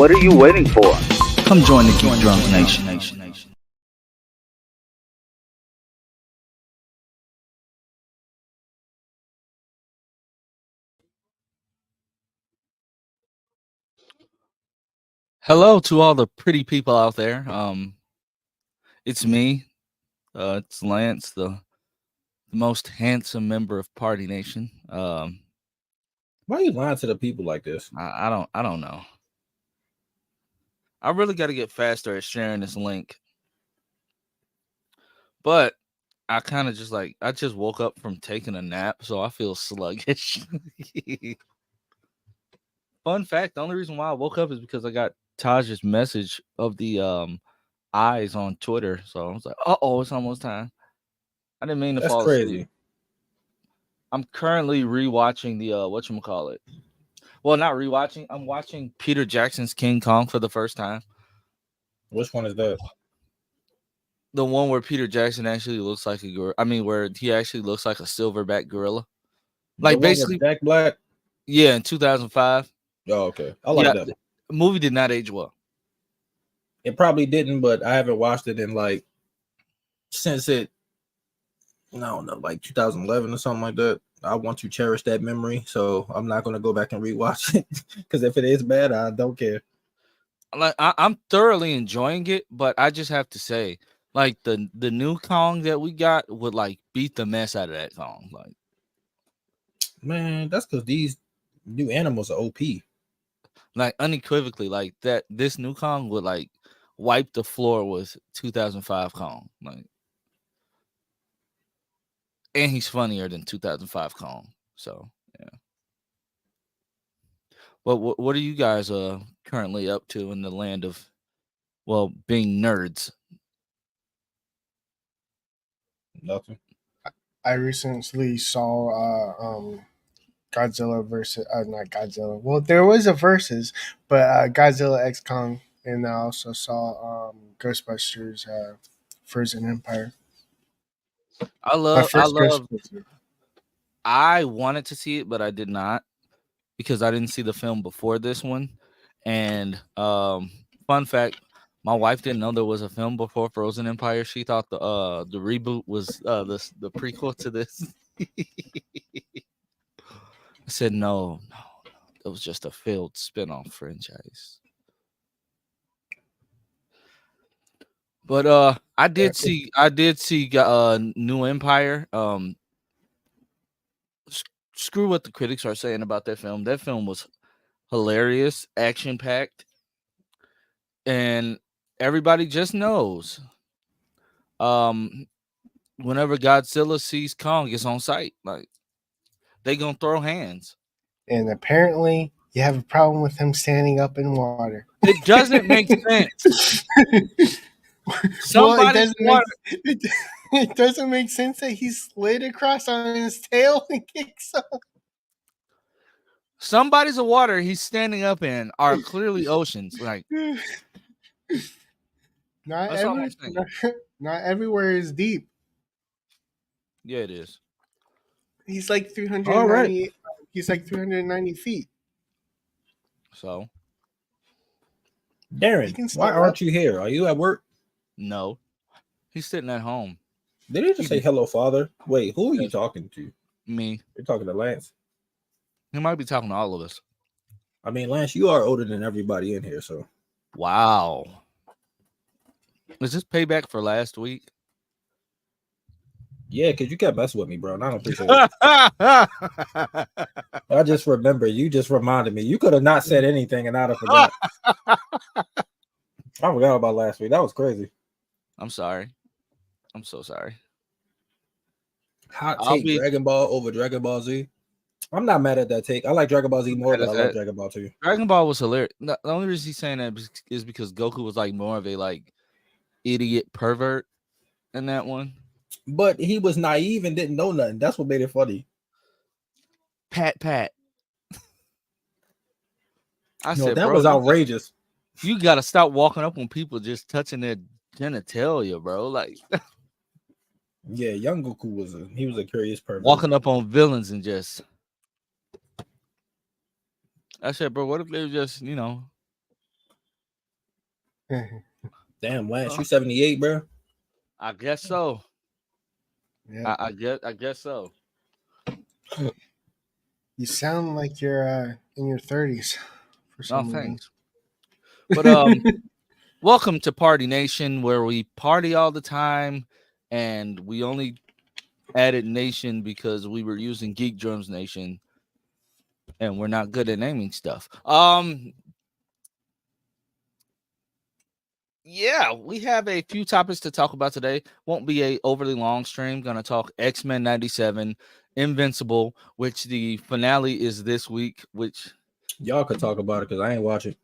What are you waiting for? Come join the Geek Drunk Nation. Hello to all the pretty people out there. It's me. It's Lance, the most handsome member of Party Nation. Why are you lying to the people like this? I don't know. I really got to get faster at sharing this link. But I kind of just I just woke up from taking a nap, so I feel sluggish. Fun fact, the only reason why I woke up is because I got Taj's message of the eyes on Twitter. So I was like, it's almost time. I didn't mean to fall asleep. I'm currently rewatching the whatchamacallit. Well, not rewatching. I'm watching Peter Jackson's King Kong for the first time. Which one is that? The one where Peter Jackson actually looks like a gorilla. I mean, where he actually looks like a silverback gorilla. Like basically Jack Black. Yeah, in 2005. Oh, okay. I like that. The movie did not age well. It probably didn't, but I haven't watched it in since it. I don't know, like 2011 or something like that. I want to cherish that memory, so I'm not going to go back and rewatch it because if it is bad, I don't care. Like I'm thoroughly enjoying it, but I just have to say, like the new Kong that we got would beat the mess out of that Kong. Like, man, that's because these new animals are OP. Like unequivocally, like that. This new Kong would wipe the floor with 2005 Kong. Like, and he's funnier than 2005 Kong. So yeah. But what are you guys currently up to in the land of, well, being nerds? Nothing. I recently saw Godzilla versus not Godzilla. Well, there was a versus, but Godzilla X Kong, and I also saw Ghostbusters Frozen Empire. I wanted to see it, but I did not because I didn't see the film before this one. And fun fact, my wife didn't know there was a film before Frozen Empire. She thought the reboot was the prequel to this. I said no, it was just a failed spin-off franchise. But I did see New Empire. Screw what the critics are saying about that film. That film was hilarious, action-packed, and everybody just knows. Whenever Godzilla sees Kong, it's on sight. Like, they gonna throw hands. And apparently, you have a problem with him standing up in water. It doesn't make sense. It doesn't make sense that he slid across on his tail and kicks up. Somebody's of water he's standing up in are clearly oceans. Like, not everywhere is deep. Yeah, it is. He's like 390. Right. He's like 390 feet. So, Darren, why aren't you here? Are you at work? No, he's sitting at home. Did he just say hello, father? Wait, who are you talking to? Me. You're talking to Lance. He might be talking to all of us. I mean, Lance, you are older than everybody in here, so. Wow. Is this payback for last week? Yeah, because you kept messing with me, bro, and I don't appreciate it. I just remember. You just reminded me. You could have not said anything, and I'd have forgot. I forgot about last week. That was crazy. I'm sorry. I'm so sorry. Hot take, Dragon Ball over Dragon Ball Z. I'm not mad at that take. I like Dragon Ball Z more, but I love Dragon Ball too. Dragon Ball was hilarious. The only reason he's saying that is because Goku was more of a idiot pervert in that one. But he was naive and didn't know nothing. That's what made it funny. Pat. I said that was outrageous. You gotta stop walking up on people just touching their genitalia, bro. Like, yeah, young Goku was a curious pervert. Walking up on villains and just. I said, bro, what if they were just, Damn, Lance, you 78, bro. I guess so. Yeah. I guess so. You sound like you're in your 30s for No, some reason. thanks. But welcome to Party Nation, where we party all the time, and we only added Nation because we were using Geek Drums Nation, and we're not good at naming stuff. Yeah, we have a few topics to talk about today. Won't be a overly long stream. Gonna talk X-Men 97, Invincible, which the finale is this week, which y'all could talk about it because I ain't watch it.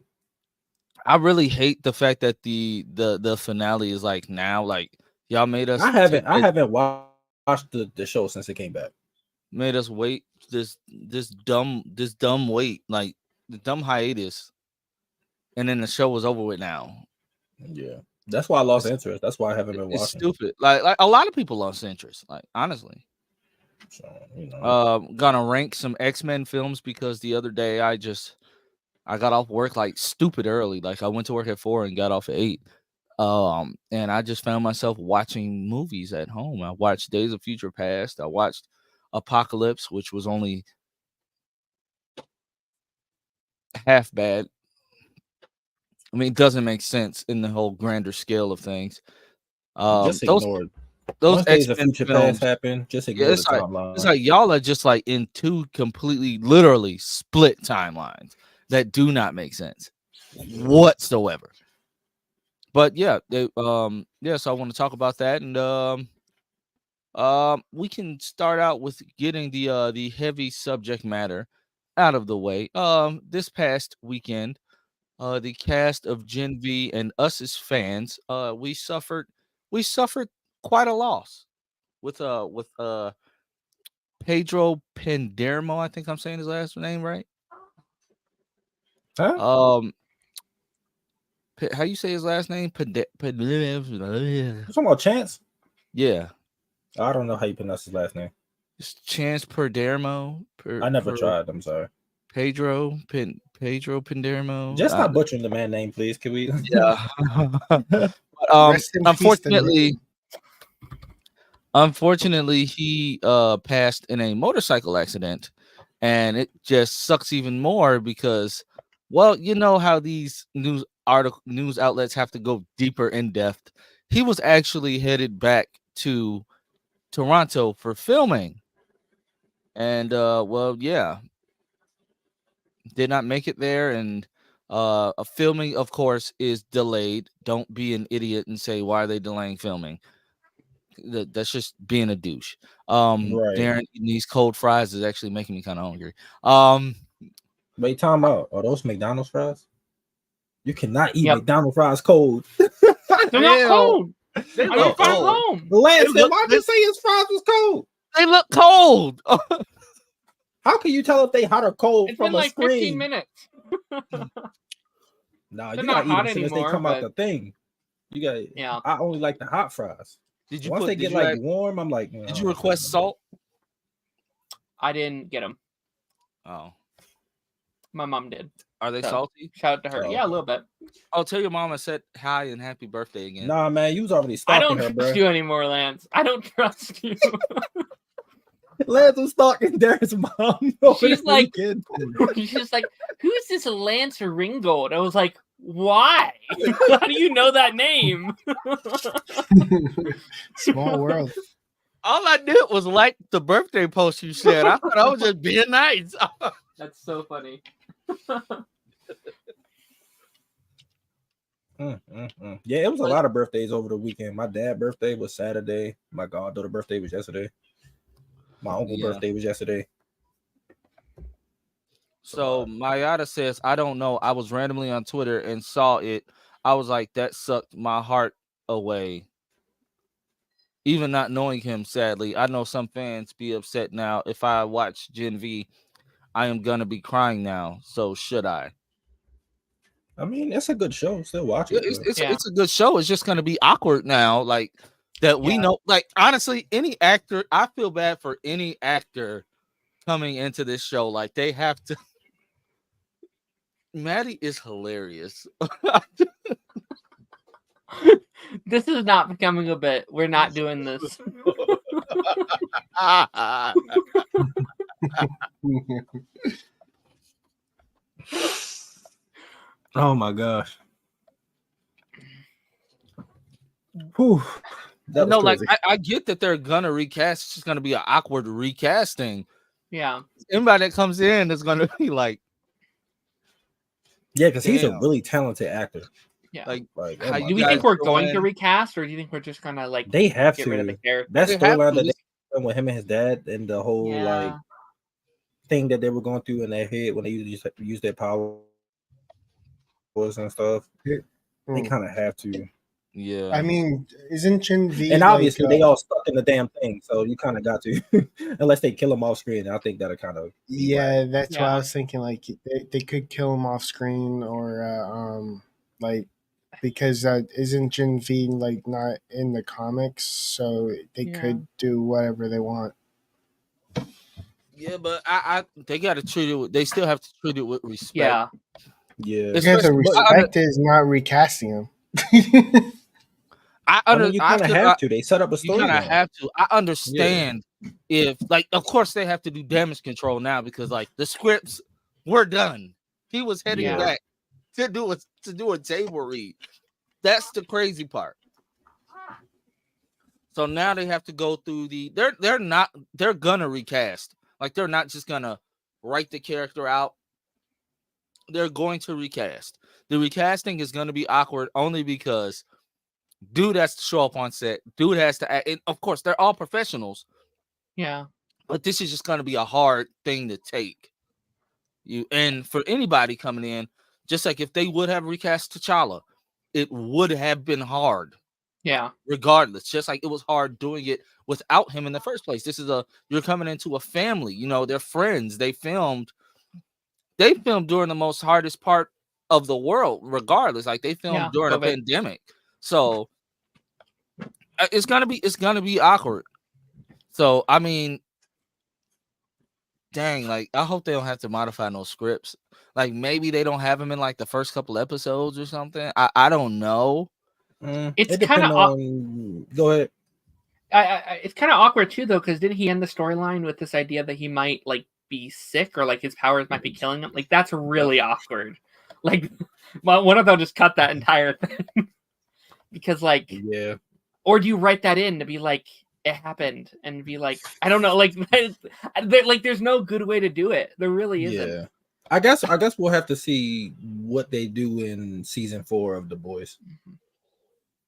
I really hate the fact that the finale is like now. Like y'all made us I haven't watched the show since it came back. Made us wait this dumb wait, like the dumb hiatus, and then the show was over with now. Yeah, that's why I lost interest. That's why I haven't been watching. It's stupid. Like a lot of people lost interest. Like honestly. So, you know. Gonna rank some X-Men films because the other day I got off work like stupid early. Like I went to work at 4 and got off at 8. And I just found myself watching movies at home. I watched Days of Future Past. I watched Apocalypse, which was only half bad. I mean, it doesn't make sense in the whole grander scale of things. Just ignore it. Those Days of X-Men Future films Past happen. Just ignore the timeline. It's like y'all are just like in two completely, literally split timelines that do not make sense whatsoever. But yeah, so I want to talk about that, and we can start out with getting the heavy subject matter out of the way. This past weekend, the cast of Gen V and us as fans, we suffered quite a loss with Pedro Pendermo. I think I'm saying his last name right. Huh? How you say his last name? You talking about Chance? Yeah. I don't know how you pronounce his last name. It's Chance Perdermo. I never tried. I'm sorry. Pedro Pendermo. Just stop butchering the man name, please. Can we? Yeah. Unfortunately, he passed in a motorcycle accident, and it just sucks even more because, well, you know how these news outlets have to go deeper in depth. He was actually headed back to Toronto for filming, and did not make it there, and a filming, of course, is delayed. Don't be an idiot and say why are they delaying filming. That's just being a douche. Right. Darren eating these cold fries is actually making me kind of hungry. Wait, time out. Are those McDonald's fries? You cannot eat McDonald's fries cold. They're not cold. They look cold. Home. Lance, why'd you say his fries was cold? They look cold. How can you tell if they hot or cold it's from been a like screen? 15 minutes. Nah, you gotta eat them as soon as they come out the thing. You got. Yeah. I only like the hot fries. Once they get like warm, I'm like. Did you request salt? I didn't get them. Oh, my mom did. Are they salty? Shout out to her. Yeah, a little bit. I'll tell your mom I said hi and happy birthday again. Nah, man, you was already stalking her, bro. I don't trust you anymore, Lance. I don't trust you. Lance was stalking Darren's mom. She's like, who's this Lance Ringgold? I was like, why? How do you know that name? Small world. All I did was like the birthday post you said. I thought I was just being nice. That's so funny. Yeah, it was a lot of birthdays over the weekend. My dad's birthday was Saturday. My goddaughter's birthday was yesterday. My uncle's birthday was yesterday. So Mayada says, I don't know. I was randomly on Twitter and saw it. I was like, that sucked my heart away. Even not knowing him, sadly. I know some fans be upset now. If I watch Gen V, I am going to be crying now. So should I? I mean, it's a good show. Still watch it. It's a good show. It's just going to be awkward now. Like, that we know, like, honestly, any actor, I feel bad for any actor coming into this show. Like, they have to. Maddie is hilarious. This is not becoming a bit. We're not doing this. Oh my gosh. Whew. That was No, like crazy. I get that they're gonna recast. It's just gonna be an awkward recasting. Yeah. Anybody that comes in is gonna be like, Yeah, because he's a damn. really talented actor. Yeah. like Like, how oh you my Do we God. think we're going doing- to recast, or do you think we're just gonna like They have get rid of the to. character? That They have storyline to. that they done with him and his dad and the whole like Yeah. thing that they were going through in their head when they use their powers and stuff. They kind of have to. Yeah. I mean, isn't Gen V And obviously like, they all stuck in the damn thing, so you kind of got to, unless they kill him off screen. I think that'll kind of yeah, that's what I Yeah. was thinking. Like they could kill him off screen, or like because isn't Gen V like not in the comics, so they Yeah. could do whatever they want. Yeah, but I they gotta treat it. They still have to treat it with respect. Yeah. yeah. It's- Because the Especially- respect is not recasting him. I mean, you kind of have to. They set up a You kind of storyline. have to. I understand if, like, of course they have to do damage control now because, like, the scripts were done. He was heading Yeah. back to do a table read. That's the crazy part. So now they have to go through they're gonna recast. Like, they're not just gonna write the character out. They're going to recast. The recasting is gonna be awkward only because dude has to show up on set. Dude has to act. And of course, they're all professionals, Yeah. but this is just going to be a hard thing to take. And for anybody coming in, just like if they would have recast T'Challa, it would have been hard. Yeah. Regardless, just like it was hard doing it without him in the first place. You're coming into a family. You know, they're friends. They filmed during the most hardest part of the world. Regardless, like they filmed during a COVID. pandemic. So it's gonna be awkward. So I mean, dang, like I hope they don't have to modify no scripts. Like maybe they don't have him in like the first couple episodes or something. I don't know. It's It kind depends of on. Go ahead. it's kind of awkward too, though, because didn't he end the storyline with this idea that he might like be sick or like his powers might be killing him? Like that's really awkward. Like, well, one of them just cut that entire thing because, like, Yeah. or do you write that in to be like it happened and be like, I don't know, like, like there's no good way to do it. There really isn't. Yeah. I guess we'll have to see what they do in season 4 of The Boys.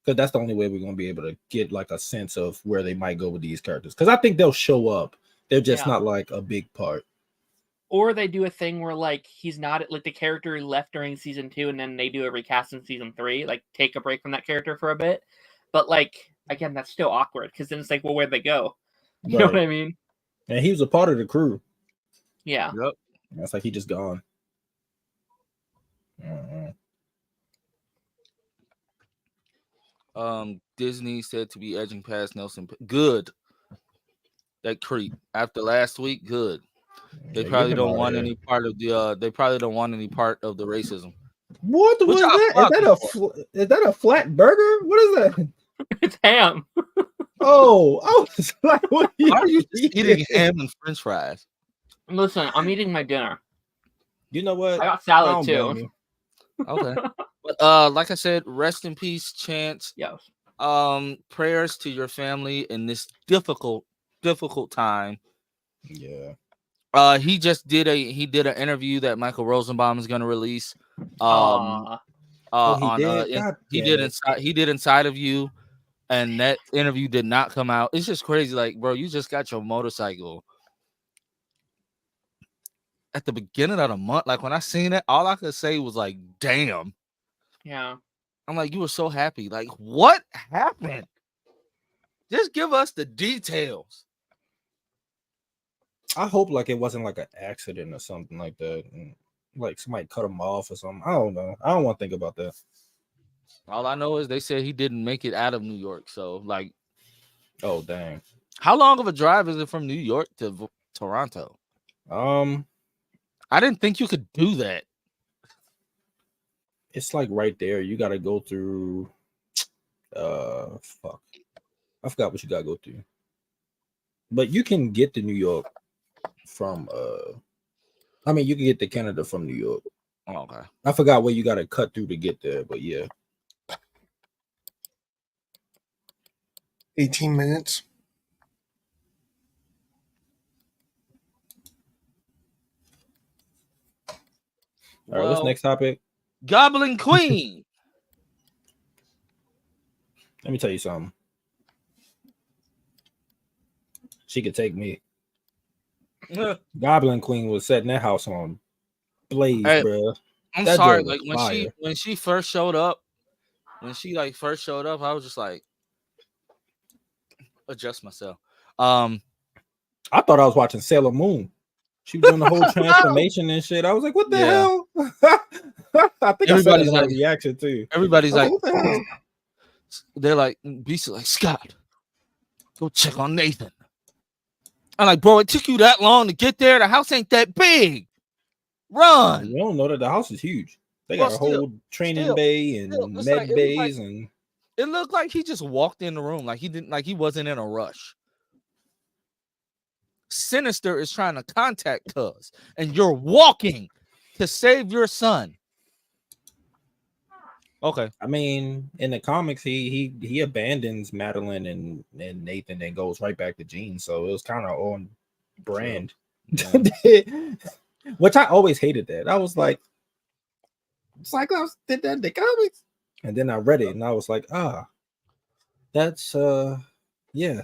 Because that's the only way we're gonna be able to get like a sense of where they might go with these characters. Because I think they'll show up. They're just not like a big part. Or they do a thing where like he's not like the character he left during season 2, and then they do a recast in season 3, like take a break from that character for a bit. But like again, that's still awkward because then it's like, well, where'd they go? You know what I mean? And he was a part of the crew. Yeah. Yep. That's like he just gone. Disney said to be edging past Nelson. Good. That creep. After last week, good. They probably don't want any part of the. They probably don't want any part of the racism. What was that? Is that a flat burger? What is that? It's ham. Oh, I was like, what are you eating ham and French fries? Listen, I'm eating my dinner. You know what? I got salad too. Okay. But like I said, rest in peace, Chance. Yes. Prayers to your family in this difficult time. Yeah. He did an interview that Michael Rosenbaum is going to release. He did Inside of You, and that interview did not come out. It's just crazy, like, bro, you just got your motorcycle at the beginning of the month. Like when I seen it, all I could say was like, damn. Yeah. I'm like, you were so happy. Like, what happened? Just give us the details. I hope like it wasn't like an accident or something like that. And, like somebody cut him off or something. I don't know. I don't want to think about that. All I know is they said he didn't make it out of New York. So like, oh dang. How long of a drive is it from New York to Toronto? I didn't think you could do that. It's like right there. You got to go through. Fuck. I forgot what you gotta go through. But you can get to New York from I mean you can get to Canada from New York. Oh, okay. I forgot where you gotta cut through to get there, but yeah. 18 minutes. All right, what's next topic? Goblin Queen. Let me tell you something. She could take me. Goblin Queen was setting that house on blaze, bro. I'm sorry, like when she first showed up, I was just like, adjust myself. I thought I was watching Sailor Moon. She was doing the whole transformation and shit. I was like, what the hell? I think everybody's I said like reaction too. Everybody's like, they're like, Beast is like, Scott, go check on Nathan. I'm like, bro, it took you that long to get there. The house ain't that big. Run. You don't know that the house is huge. They got a whole training bay and med bays, and it looked like he just walked in the room, like he wasn't in a rush. Sinister is trying to contact Cuz, and you're walking to save your son. Okay. I mean, in the comics, he abandons Madeline and Nathan and goes right back to Jean. So it was kind of on brand. Yeah. Which I always hated that. I was like, Cyclops did that in the comics. And then I read it and I was like, that's yeah.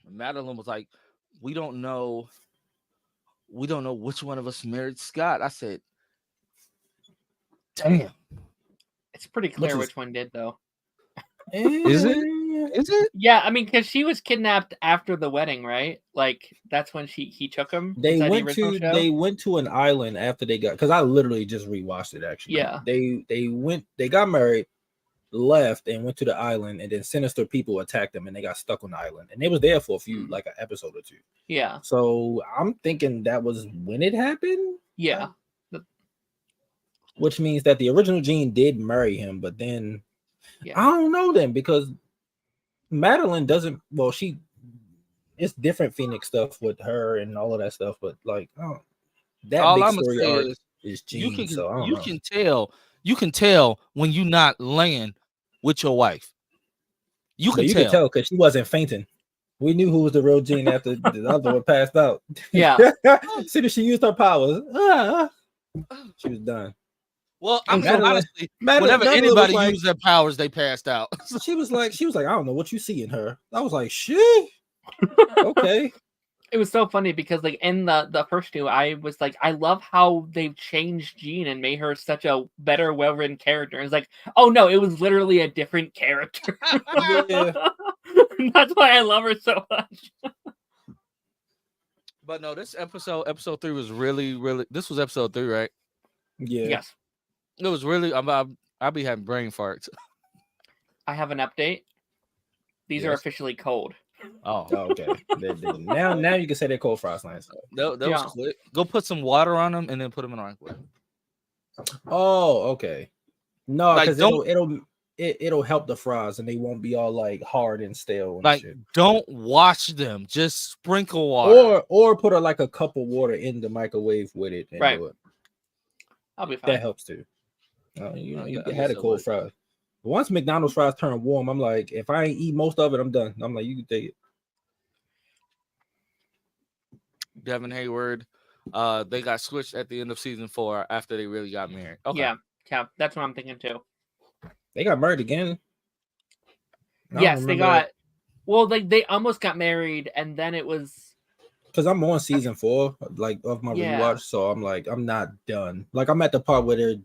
Madeline was like, we don't know which one of us married Scott. I said, damn. It's pretty clear which one did, though. Is it? Is it? Yeah, I mean, because she was kidnapped after the wedding, right? Like that's when he took him. They went to an island after they got, because I literally just rewatched it actually. Yeah. They got married, left, and went to the island, and then sinister people attacked them and they got stuck on the island. And they was there for a few, like an episode or two. Yeah. So I'm thinking that was when it happened. Yeah. Which means that the original Jean did marry him, but then I don't know then, because Madeline doesn't. Well, it's different Phoenix stuff with her and all of that stuff, but like, that all big I'm story arc is Jean. You can tell when you're not laying with your wife. You can tell because she wasn't fainting. We knew who was the real Jean after the other one passed out. Yeah. As soon as she used her powers, she was done. Well, honestly, whenever anybody used their powers, they passed out. she was like, I don't know what you see in her. I was like, shit. Okay. It was so funny because like in the first two, I was like, I love how they've changed Jean and made her such a better, well-written character. It's like, oh no, it was literally a different character. That's why I love her so much. But no, this episode 3 was really, really. This was episode 3, right? Yeah. Yes. It was really. I'll be having brain farts. I have an update. These are officially cold. Oh, okay. Now you can say they're cold frost lines. That was quick. Go put some water on them and then put them in the microwave. Oh, okay. No, because it'll help the fries and they won't be all like hard and stale. And shit. Don't wash them. Just sprinkle water. Or put like a cup of water in the microwave with it. And right. Do it. I'll be fine. That helps too. You had a cold fries. Once McDonald's fries turn warm, I'm like, if I ain't eat most of it, I'm done. I'm like, you can take it. Devin Hayward, they got switched at the end of season 4 after they really got married. Okay. Yeah, that's what I'm thinking too. They got married again. Yes, they got. Well, like they almost got married, and then it was. Because I'm on season 4, like of my rewatch, so I'm like, I'm not done. Like I'm at the part where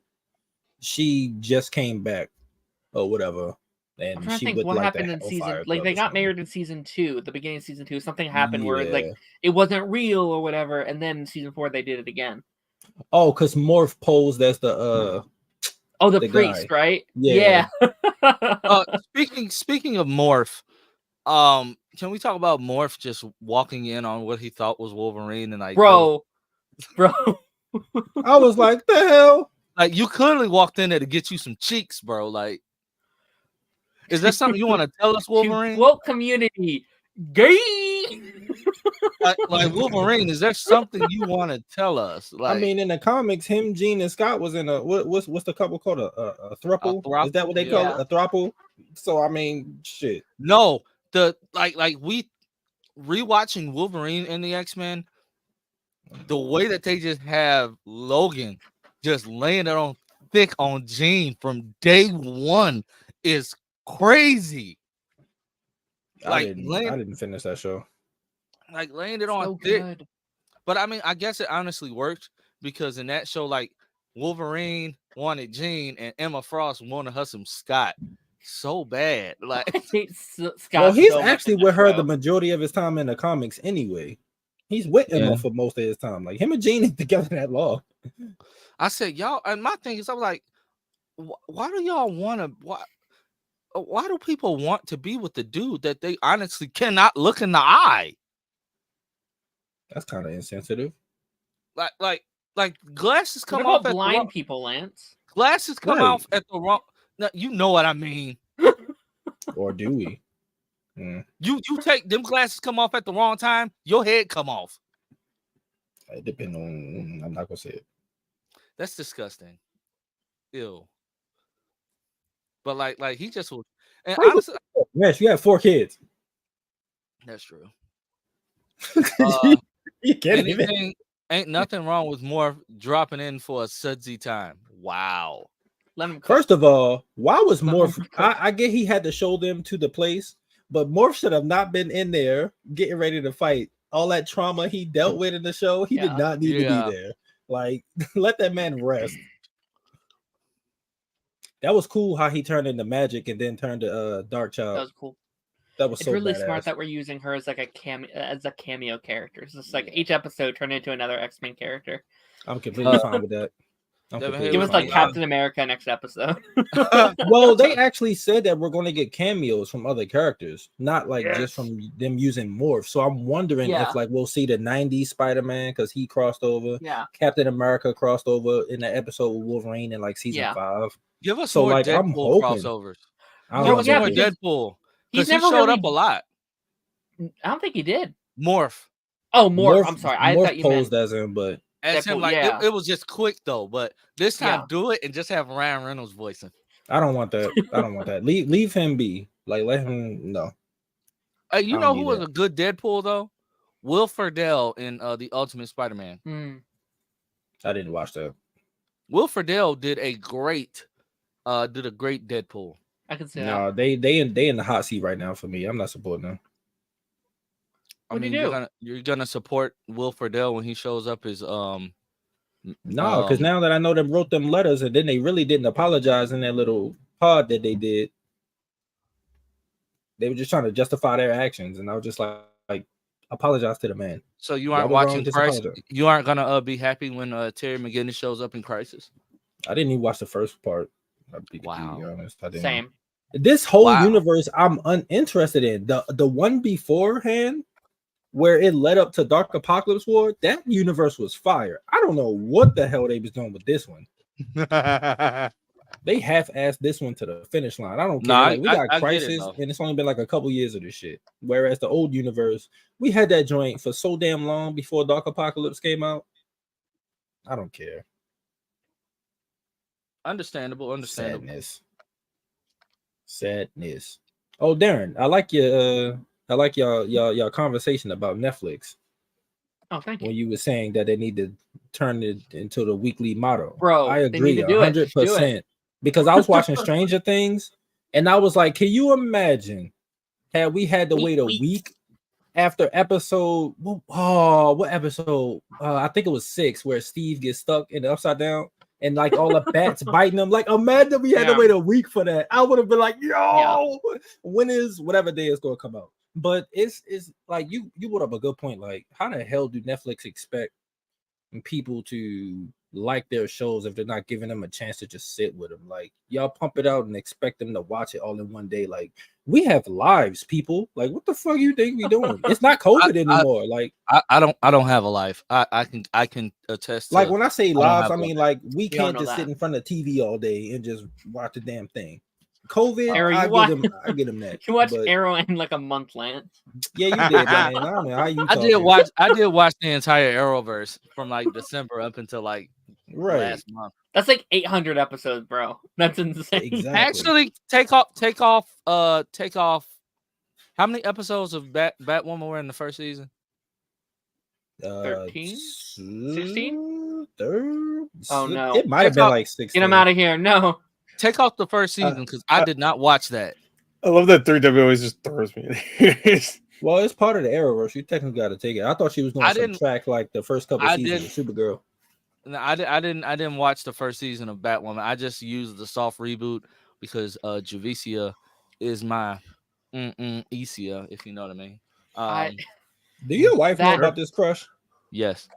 she just came back, or whatever, and I'm trying to think what happened in season. Like they got married in season 2, the beginning of season 2. Something happened where like it wasn't real or whatever, and then in season 4 they did it again. Oh, because Morph posed as the the priest, guy. Right? Yeah. Speaking of Morph, can we talk about Morph just walking in on what he thought was Wolverine and like, bro? I was like, the hell? Like you clearly walked in there to get you some cheeks, bro. Like, Is that something you want to tell us, Wolverine? Woke community, gay. like Wolverine, is there something you want to tell us? Like, I mean, in the comics, him, Jean, and Scott was in a what's the couple called a throuple? Is that what they call it? A throuple? So I mean, shit. No, the like we rewatching Wolverine and the X-Men, the way that they just have Logan just laying it on thick on Jean from day one is crazy. I didn't finish that show. Like laying it on thick. Good. But I mean, I guess it honestly worked because in that show, like Wolverine wanted Jean and Emma Frost wanted her some Scott so bad. Like, well, he's actually with her the majority of his time in the comics anyway. He's with Emma for most of his time. Like him and Jean ain't together that long. I said, y'all, and my thing is, I was like, why do y'all want to? Why do people want to be with the dude that they honestly cannot look in the eye? That's kind of insensitive. Like glasses come off at blind the wrong... people, Lance. Glasses come off at the wrong. No, you know what I mean. Or do we? You take them glasses come off at the wrong time, your head come off. It depends on. I'm not gonna say it. That's disgusting. Ew. But like he just was. And honestly, yes, you have 4 kids. That's true. You can't even. Ain't nothing wrong with Morph dropping in for a sudsy time. Wow. First of all, why was Morph? I get he had to show them to the place, but Morph should have not been in there getting ready to fight. All that trauma he dealt with in the show, he did not need to be there. Like, let that man rest. That was cool how he turned into Magic and then turned to Dark Child. That was cool. That was it's so really badass. Smart that we're using her as like a cameo character. It's just like each episode turned into another X-Men character. I'm completely fine with that. Give us like Captain America next episode. Well, they actually said that we're going to get cameos from other characters, not like just from them using Morph. So I'm wondering if like we'll see the 90s Spider-Man because he crossed over. Yeah. Captain America crossed over in the episode with Wolverine in like season 5. Give us so more like Deadpool I'm hoping crossovers. Give us more Deadpool. He showed up a lot. I don't think he did. Morph. Oh, Morph. I'm sorry. I thought you posed meant as him, but as him, like it was just quick though. But this time, do it and just have Ryan Reynolds voicing. I don't want that. I don't want that. Leave him be. Like let him no. You know who was a good Deadpool though? Will Friedle in the Ultimate Spider-Man. I didn't watch that. Will Friedle did a great Deadpool. I can see that. No, they in the hot seat right now for me. I'm not supporting them. What do you do? You're gonna support Will Friedle when he shows up as no, because now that I know them wrote them letters and then they really didn't apologize in that little pod that they did. They were just trying to justify their actions, and I was just like apologize to the man. So you aren't watching Crisis? You aren't gonna be happy when Terry McGinnis shows up in Crisis? I didn't even watch the first part. Wow. To be honest. I didn't. Same. This whole universe I'm uninterested in. The one beforehand where it led up to Dark Apocalypse War, that universe was fire. I don't know what the hell they was doing with this one. They half-assed this one to the finish line. I don't care. We got Crisis, and it's only been like a couple years of this shit. Whereas the old universe, we had that joint for so damn long before Dark Apocalypse came out. I don't care. Understandable. Sadness. Oh, Darren, I like your conversation about Netflix. Oh, thank you. When you were saying that they need to turn it into the weekly motto. Bro, I agree 100%. Because I was watching Stranger Things and I was like, can you imagine had we had to wait a week after episode what episode? I think it was 6 where Steve gets stuck in the upside down and like all the bats biting him. Like imagine we had to wait a week for that. I would have been like, when is whatever day is going to come out? But it's like you brought up a good point. Like, how the hell do Netflix expect people to like their shows if they're not giving them a chance to just sit with them? Like, y'all pump it out and expect them to watch it all in one day. Like, we have lives, people. Like, what the fuck you think we doing? It's not COVID anymore. Like, I don't have a life. I can attest. Like when I say lives, I mean like we can't just sit in front of TV all day and just watch the damn thing. COVID, I get him that. You watched but, Arrow in like a month, Lance. Yeah, you did, man. I don't know how you. I did watch the entire Arrowverse from like December up until like last month. That's like 800 episodes, bro. That's insane. Exactly. Actually, take off. How many episodes of Batwoman were in the first season? 13? 16? Oh no, it might have been like 16. Get him out of here. No, take off the first season because I did not watch that. I love that 3W always just throws me. Well, it's part of the Arrowverse. You technically got to take it. I thought she was going to subtract like the first couple seasons of Supergirl. No, I didn't watch the first season of Batwoman. I just used the soft reboot because Javicia is my Isia, if you know what I mean. Do your wife know about this crush? Yes.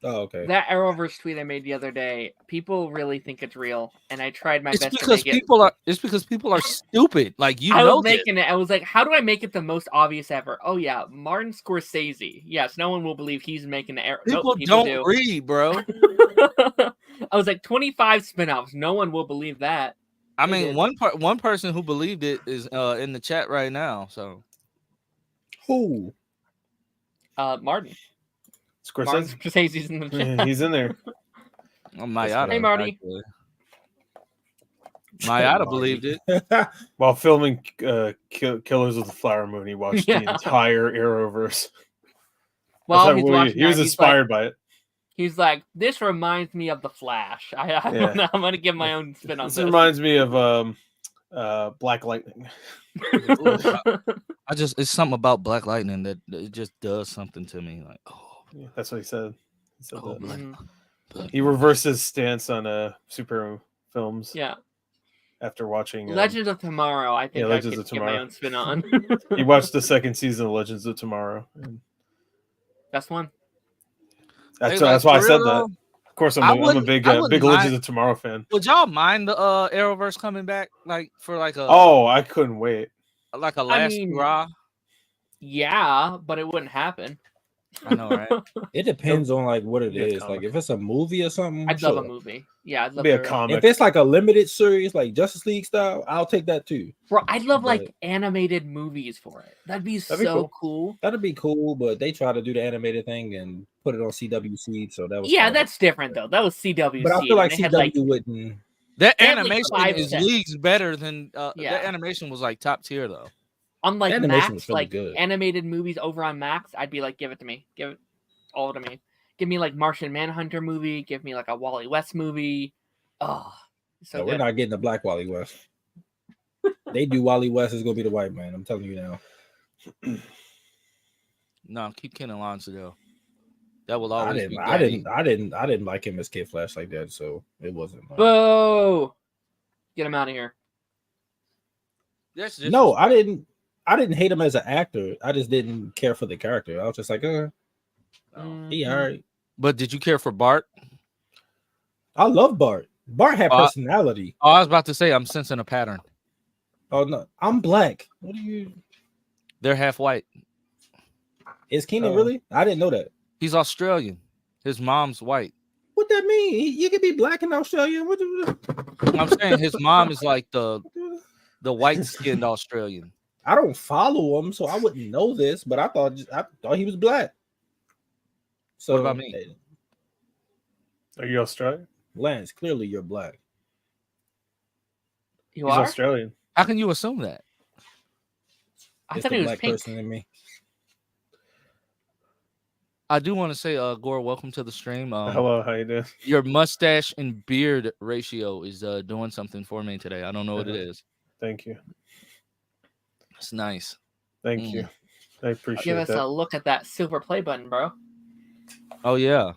Oh, okay. That Arrowverse tweet I made the other day, people really think it's real, and I tried my best because to make It's because people are stupid. Like I was making it. I was like, how do I make it the most obvious ever? Oh yeah, Martin Scorsese. Yes, no one will believe he's making the Arrow. People don't read, bro. I was like 25 spinoffs. No one will believe that. I mean, one person who believed it is in the chat right now. So who? Martin. Scorsese's in the chat. He's in there. Oh, Mayada. Hey, Marty. Mayada believed it. While filming Killers of the Flower Moon, he watched the entire Arrowverse. Well, he was inspired by it. He's like, this reminds me of The Flash. I don't know. I'm going to give my own spin on this. This reminds me of Black Lightning. It's something about Black Lightning that it just does something to me. Like, yeah, that's what he said. He said that. Mm-hmm. He reversed his stance on super films. Yeah. After watching Legends of Tomorrow, I think I could get my own spin on. He watched the second season of Legends of Tomorrow. Best one. That's why I said that. Of course, I'm a big Legends of Tomorrow fan. Would y'all mind the Arrowverse coming back, like for like a? Oh, I couldn't wait. Like a last hurrah. Yeah, but it wouldn't happen. I know, right? It depends on like what it is. Like if it's a movie or something, I'd love a movie. Yeah, I'd love a comic. If it's like a limited series, like Justice League style, I'll take that too. Bro, I'd love like animated movies for it. That'd be so cool. That'd be cool, but they try to do the animated thing and put it on CWC, so that was that's different though. That was CWC. But I feel like CW wouldn't. That animation is leagues better than that animation was like top tier though. Unlike Max, like animated movies over on Max, I'd be like, give it to me. Give it all to me. Give me like Martian Manhunter movie. Give me like a Wally West movie. Oh, so we're not getting the black Wally West. They do Wally West is gonna be the white man. I'm telling you now. No, keep Ken Alonso though. That will always be. I didn't like him as Kid Flash like that, so it wasn't. Boo! Get him out of here. No, I didn't hate him as an actor. I just didn't care for the character. I was just like, he all right. But did you care for Bart? I love Bart. Bart had personality. I was about to say I'm sensing a pattern. Oh no, I'm black. What are you? They're half white. Is Keenan really? I didn't know that. He's Australian. His mom's white. What that mean? You can be black in Australia. I'm saying his mom is like the white-skinned Australian. I don't follow him, so I wouldn't know this, but I thought he was black. So what about me? Are you Australian? Lance, clearly you're black. He's Australian. How can you assume that? I thought he was black pink. Person in me. I do want to say, Gore, welcome to the stream. Hello, how you doing? Your mustache and beard ratio is doing something for me today. I don't know what it is. Thank you. It's nice. Thank you. I appreciate Give that. us a look at that silver play button, bro. Oh, yeah.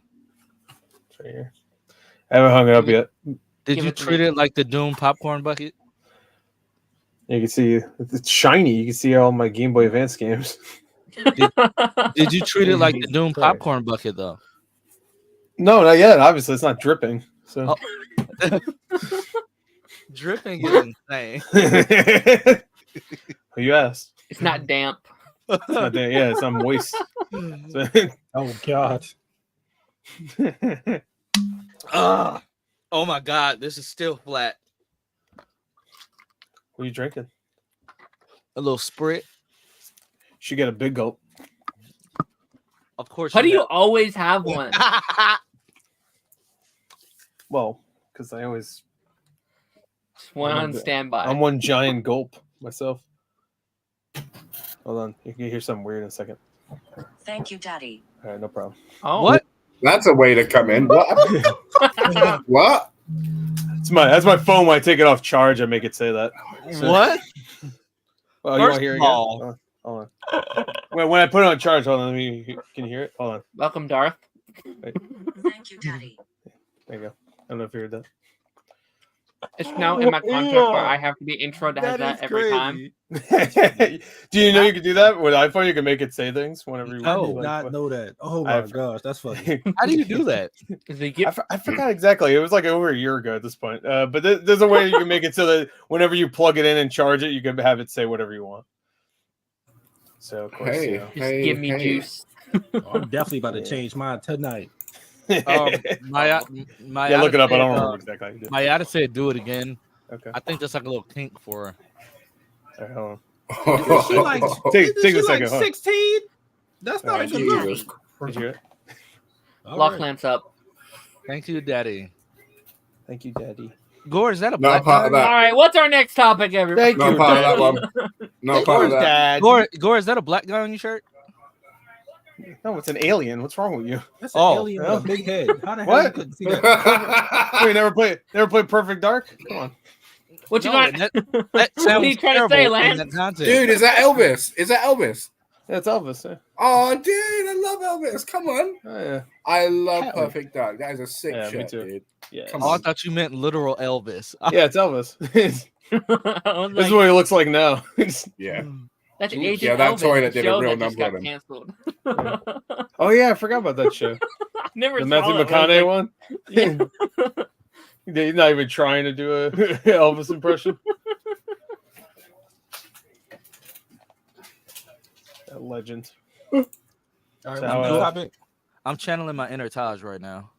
It's right here. I haven't hung it up yet. Did you treat it like the Doom popcorn bucket? You can see it's shiny. You can see all my Game Boy Advance games. Did you treat it like the Doom popcorn bucket, though? No, not yet. Obviously, it's not dripping. So dripping is insane. You asked. It's not damp. It's not damp. Yeah, it's not moist. Oh God. Oh my God, this is still flat. What are you drinking? A little Sprit. She got a big gulp. Of course. How do you always have one? Well, because I always Just one on standby. I'm one giant gulp myself. Hold on, you can hear something weird in a second. Thank you, Daddy. All right, no problem. Oh, What? That's a way to come in. What? What? That's my phone. When I take it off charge, I make it say that. What? Oh, you want to hear it again? Hold on. When I put it on charge, hold on. Can you hear it? Hold on. Welcome, Darth. Thank you, Daddy. There you go. I don't know if you heard that. It's now in my contract where I have to be intro that has that every time. Do you know you can do that with iPhone? You can make it say things whenever you I want. did not know that. Oh my gosh, that's funny. How do you do that? I forgot exactly. It was like over a year ago at this point. But there's a way you can make it so that whenever you plug it in and charge it, you can have it say whatever you want. So of course, Just give me juice. I'm definitely about to change mine tonight. My look it up. I don't remember exactly how you did. My Yada said do it again. Okay. I think that's like a little kink for her. All right, hold Isn't she like, take a second. 16? That's not even good. Did you hear it? Lock lamps up. Thank you, Daddy. Thank you, Daddy. Gore, is that a Not black part guy? of that. All right, what's our next topic, everybody? Thank Not you, part of that Daddy. one. Not part of that. Gore, is that a black guy on your shirt? No, it's an alien. What's wrong with you? That's an alien with a big head. How the hell What? you couldn't see that? Wait, never played Perfect Dark? Come on. What you No, got? That What are sounds you trying to terrible say, in Lance? that context. Dude, is that Elvis? Is that Elvis? Yeah, it's Elvis. Yeah. Oh, dude, I love Elvis. Come on. Oh, yeah. I love Perfect Dark. That is a sick Yeah, me shirt, too. dude. Yeah. Come Oh, I on. thought you meant literal Elvis. Yeah, it's Elvis. This I was is like, what he looks like now. Yeah. that's Ooh, Agent yeah, that Elvis, toilet the did a show real that just number got on him. canceled. Oh yeah, I forgot about that show. I never The saw Matthew it. McConaughey one. Yeah. He's not even trying to do a Elvis impression. A legend. All right, So, what's the topic? I'm channeling my inner Taj right now.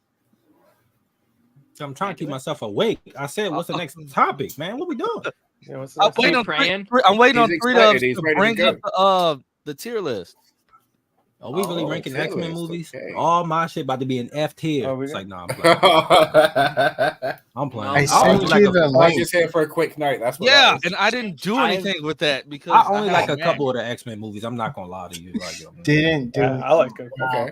I'm trying to keep myself awake. I said, what's the next topic, man? What we doing? Yeah, what's I'm that? waiting you on praying? I'm waiting He's on three excited. dubs He's to ready to bring go. up the tier list. Are we really Oh, ranking tier X-Men list, movies? okay. All my shit about to be an F tier. Oh, we It's got- like, nah, I'm playing. I'm playing. I I only sent like you a- the I was link. just here for a quick night. That's what Yeah, that is. and I didn't do anything with that because I only like a man. couple of the X-Men movies. I'm not gonna lie to you. Like, Didn't do Yeah, I like it. Okay.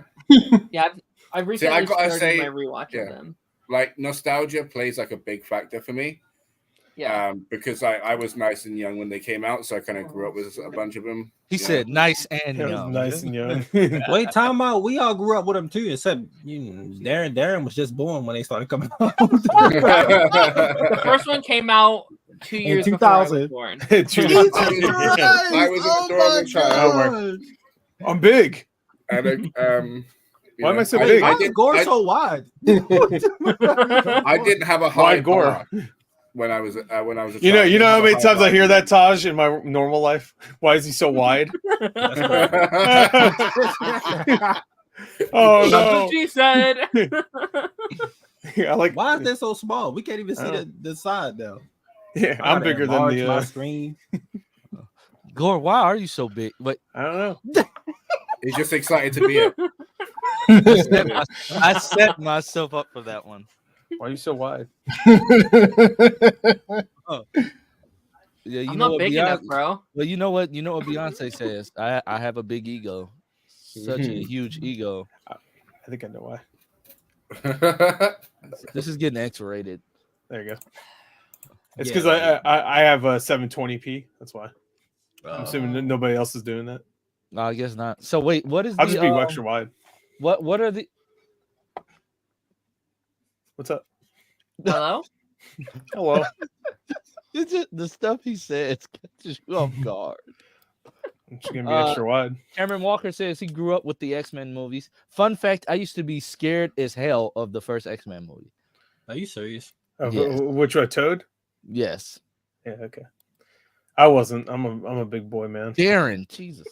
Yeah, I've recently I gotta started say, my rewatch yeah. of them. Like nostalgia plays like a big factor for me. Yeah. Because I was nice and young when they came out, so I kind of grew up with a bunch of them. He you said nice and It was young. nice and young. wait, time out. We all grew up with them too, except Darren was just born when they started coming out. The first one came out 2 years before I was 2000. born. I was an adorable child. I'm big. And Why am I so big? Why is Gore so wide? I didn't have a high Why Gore? bar when I was a child. You know how many High times bar. I hear that, Taj, in my normal life? Why is he so wide? Oh That's no! what she said. I like. Why is that so small? We can't even see the side now. Yeah, I I'm gotta bigger than enlarge the. my screen. Gore, why are you so big? But I don't know. He's just excited to be it. I set myself up for that one. Why are you so wide? Yeah, you I'm know not what big enough, bro. Well, you know what Beyonce says. I have a big ego, such a huge ego. I think I know why. This is getting X-rated. There you go. It's because I have a 720p. That's why. I'm assuming nobody else is doing that. No, I guess not. So wait, what is? I'll just be extra wide. What are the? What's up? Hello? Hello. It's just, the stuff he says catches you off guard. I'm just gonna be extra wide. Cameron Walker says he grew up with the X-Men movies. Fun fact: I used to be scared as hell of the first X-Men movie. Are you serious? Oh, Yes. Which one, Toad? Yes, Yeah. Okay. I wasn't. I'm a big boy, man. Darren. Jesus.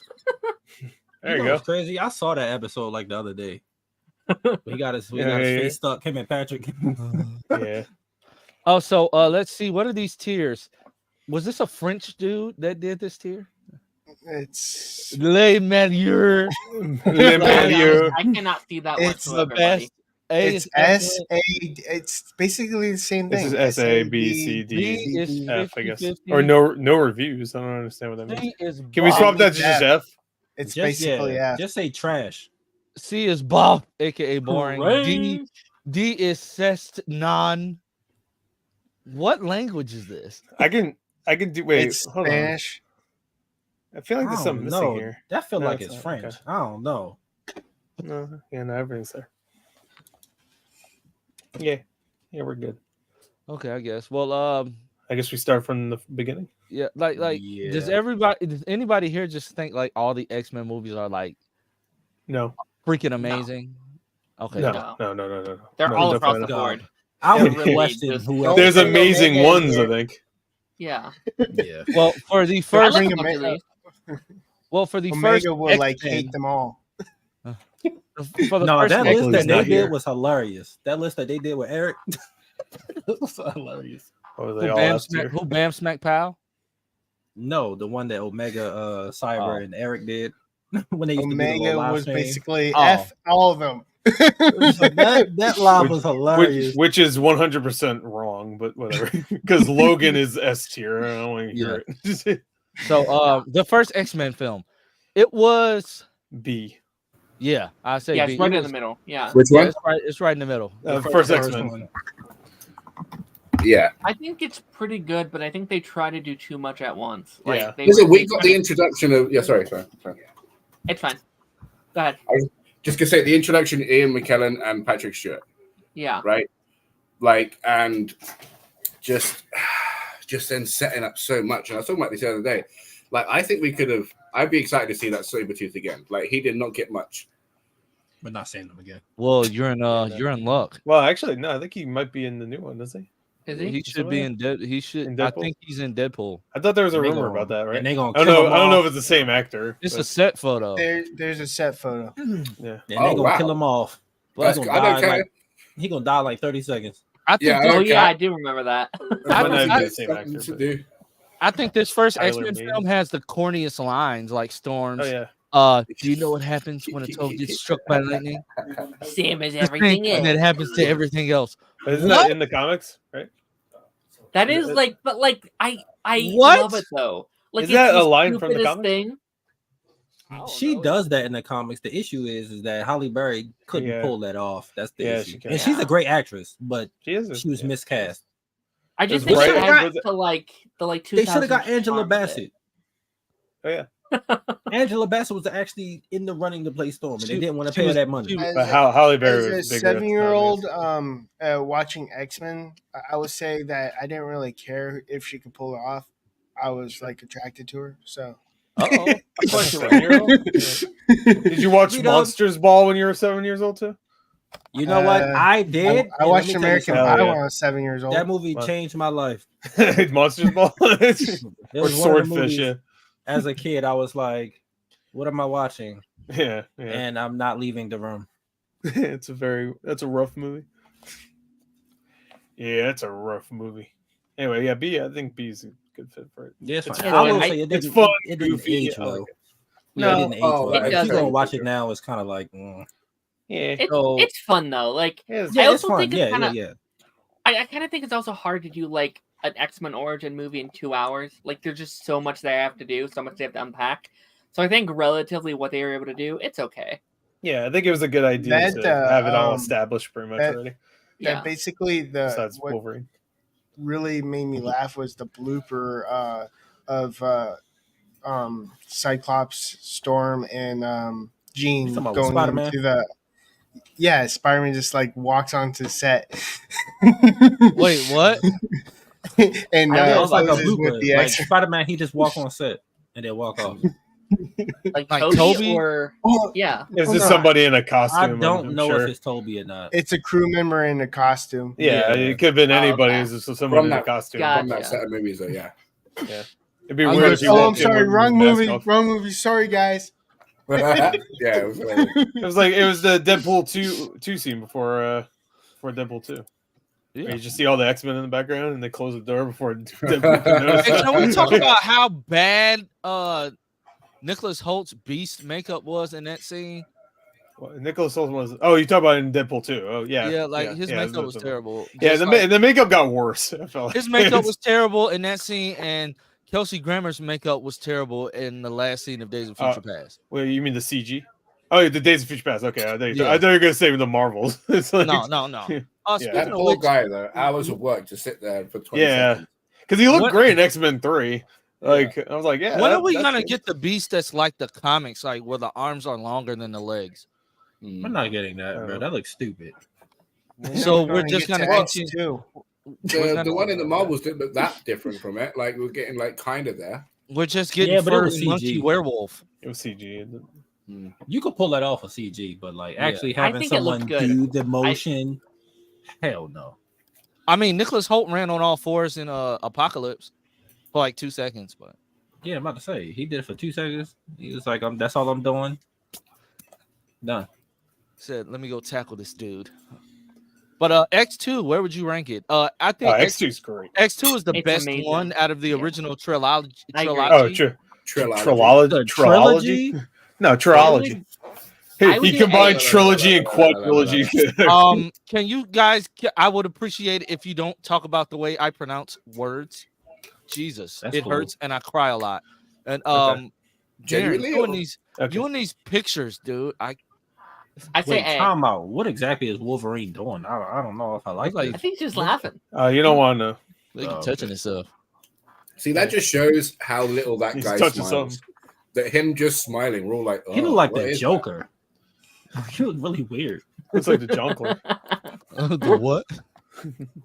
There you know go. what's crazy? I saw that episode like the other day. We got his Yeah. face stuck. Him and Patrick. Yeah. Oh, so let's see. What are these tiers? Was this a French dude that did this tier? It's Le Meilleur. I cannot see that It's The whatsoever, best. buddy. A it's is S excellent. A. It's basically the same This thing. is S A B C B D is F, I guess, 50-50. or no reviews. I don't understand what that means. C is Can we Bob. swap that to means just F? It's Just basically just say trash. C is Bob, aka boring. Hooray. D is Cest non. What language is this? I can do. Wait, it's hold on. Spanish. I feel like there's something missing here. That feel No, like it's it's not. French. Okay. I don't know. No, yeah, no, everything's there. Yeah, we're good. Okay, I guess. Well, I guess we start from the beginning. yeah, does anybody here just think like all the X-Men movies are like No, freaking amazing? Okay. no. They're No, all definitely across the not. board. I would really question just- whoever. There's Don't amazing Omega ones, here. I think. Yeah. Yeah. Well, for the I first like Bring a bunch of Omega- these. well, for the first Omega will like X-Men, hate them all. for the No, first that list X-Men that they movie, did was hilarious. That list that they did with Eric was hilarious. Oh, who they all Bam F tier. Smack Pow? No, the one that Omega, Cyber, and Eric did when they used to do the Omega little live was stream. basically Oh. F all of them. that live was hilarious. Which is 100% wrong, but whatever. Because Logan is S tier. I don't want to hear it. So, the first X-Men film, it was B. I say Yeah, B. it's right It in was- the middle. Yeah. Which Yeah, one? it's right in the middle. First X-Men. one. Yeah. I think it's pretty good, but I think they try to do too much at once. Yeah. Like, they Listen, we really got try the to- introduction of. Yeah, sorry. It's fine. Go ahead. Just gonna say the introduction: Ian McKellen and Patrick Stewart, Yeah. right? Like, and just then setting up so much. And I was talking about this the other day. Like, I think we could have. I'd be excited to see that Sabretooth again. Like, he did not get much. But not saying them again. Well, you're in luck. Well, actually, no. I think he might be in the new one, does he? Is He he? should be in Dead. He should. In I Deadpool? think he's in Deadpool. I thought there was a And they rumor gonna- about that, right? And they gonna I don't kill know. him I don't know off. if it's the same actor. It's but- a set photo. There's a set photo. yeah. And they Oh, gonna wow. kill him off. That's, He I gonna don't die care. like he gonna die like 30 seconds. I think. Yeah, this, Oh Okay. yeah, I do remember that. It might not even I- be the same Something actor. to but- do. I think this first Tyler X-Men Mane. film has the corniest lines, like Storms. Oh yeah. Do you know what happens when a toad gets struck by lightning? Same as The everything thing that else. happens to everything else. But isn't What? that in the comics, right? That is like, but like, I What? love it though. Like, Is that it's a the line from the stupidest comics? thing. She does that in the comics. The issue is that Halle Berry couldn't Yeah. pull that off. That's the Yeah, issue. she can. And she's a great actress, but She is. she was miscast. I just It was think right- it adds was it- to like the They should have got 2000s Angela charm of it. Bassett. Oh yeah. Angela Bassett was actually in the running to play Storm, and She- they didn't want to she pay her was- that money. she was- But Halle Berry As a was bigger. at the time, 7-year-old yes. watching X-Men, I would say that I didn't really care if she could pull it off. I was like attracted to her. So Uh-oh. Of course you were. 7-year-old? Yeah. Did you watch You know- Monsters Ball when you were 7 years old too? You know what? I did. I and let watched me tell you American something. Hell Pie yeah. when I was 7 years old. That movie What? changed my life. Monsters Ball It or was one of the Swordfish? movies, Yeah. As a kid, I was like, "What am I watching?" Yeah. And I'm not leaving the room. That's a rough movie. Yeah, it's a rough movie. Anyway, yeah, B. I think B's a good fit for it. Yeah, it's It's fine. fun. I will say it It's didn't, fun, it didn't goofy. age I like well. it. Yeah, it No, didn't age oh, well. it If you doesn't. go and watch it now, it's kind of like, Yeah. It's fun though. Like Yeah, it's- I yeah, it's also fun. think it's Yeah, kind of. yeah. I kind of think it's also hard to do like an X-Men origin movie in 2 hours. Like there's just so much they have to do, so much they have to unpack. So I think relatively what they were able to do, it's okay. Yeah, I think it was a good idea That, to have it all um, established pretty much that- already. Yeah. That basically Besides what Wolverine. really made me laugh was the blooper of Cyclops, Storm, and Jean You talking about going Spider-Man? into the. Yeah, Spider-Man just like walks onto set. Wait, what? And Yeah, it's like a poses with blooper. the Like X. Spider-Man, he just walk on set and then walk off. Like Like Toby, Toby? or Oh, yeah. Is Hold this on. somebody in a I costume? don't I'm know sure. if it's Toby or not. it's a crew member in a costume. Yeah, Yeah. it could have been Oh, anybody. okay. It's just someone in a From costume. Gotcha. From that set of movies, though, yeah. Yeah. It'd be I'm weird gonna- if you Oh, I'm walked in sorry, with wrong his mask movie, off. wrong movie. Sorry, guys. Yeah, it was, It was the Deadpool 2 scene before Deadpool 2. Yeah. You just see all the X-Men in the background, and they close the door before Deadpool can notice Hey, it. can we talk about how bad Nicholas Holt's Beast makeup was in that scene? Well, Nicholas Hoult was. Oh, you talk about it in Deadpool 2. Oh, yeah. Yeah, like his makeup was terrible. Yeah, Just the makeup got worse. I felt like. his makeup was terrible in that scene, and Kelsey Grammer's makeup was terrible in the last scene of Days of Future Past. Well, you mean the CG? Oh, the Days of Future Past. Okay, I thought you were going to say the Marvels. It's like, No. That poor guy though, hours of work to sit there for 20 seconds. Because he looked great in X-Men 3. Like I was like, when are we gonna get the Beast that's like the comics, like where the arms are longer than the legs? I'm not getting that, bro. That looks stupid. So we're just gonna X2. The one in the Marvels didn't look that different from it. Like we're getting like kind of there. We're just getting but it was monkey CG. werewolf. It was CG. You could pull that off of CG, but like actually I having think it looked someone good. do the motion, hell no. I mean, Nicholas Hoult ran on all fours in Apocalypse for like 2 seconds, but Yeah, I'm about to say he did it for 2 seconds. He was like, "That's all I'm doing." Done. said, "Let me go tackle this dude." But X2, where would you rank it? I think X2 is great. X2 is the It's best amazing. one out of the original trilogy. I agree. Trilogy? No, trilogy. I would He do combined A. trilogy and quadrilogy. Can you guys? I would appreciate it if you don't talk about the way I pronounce words. Jesus, That's it cool. hurts, and I cry a lot. And Genuinely, Darren, you and these pictures, dude. I say Wait, A. time out. What exactly is Wolverine doing? I don't know if I like Like- this. I think he's just laughing. You don't want to. Like Oh, touching okay. himself. See, that just shows how little that He's guy touching smiles. That him just smiling, we're all like, oh, He looked like what the is Joker. He looked really weird. It's like the Jonkler. The what?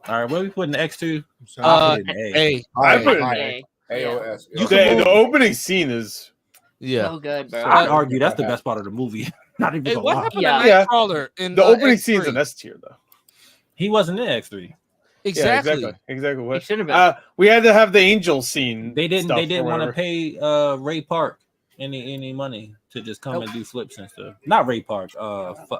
All right, where we putting the X2? Uh, I put it in A. Hey, I put it in A. AOS. You The opening scene is. yeah. So good, bro. I'd argue that's the best part of the movie. Not even Hey, gonna what lie. happened Yeah. to Yeah. Nightcrawler in The opening X3? scene's an S tier, though. He wasn't in X3. Exactly. Yeah, exactly. He What? should have been. We had to have the angel scene. They didn't stuff or want to whatever. pay Ray Park any money to just come and do flips and stuff. Not Ray Park.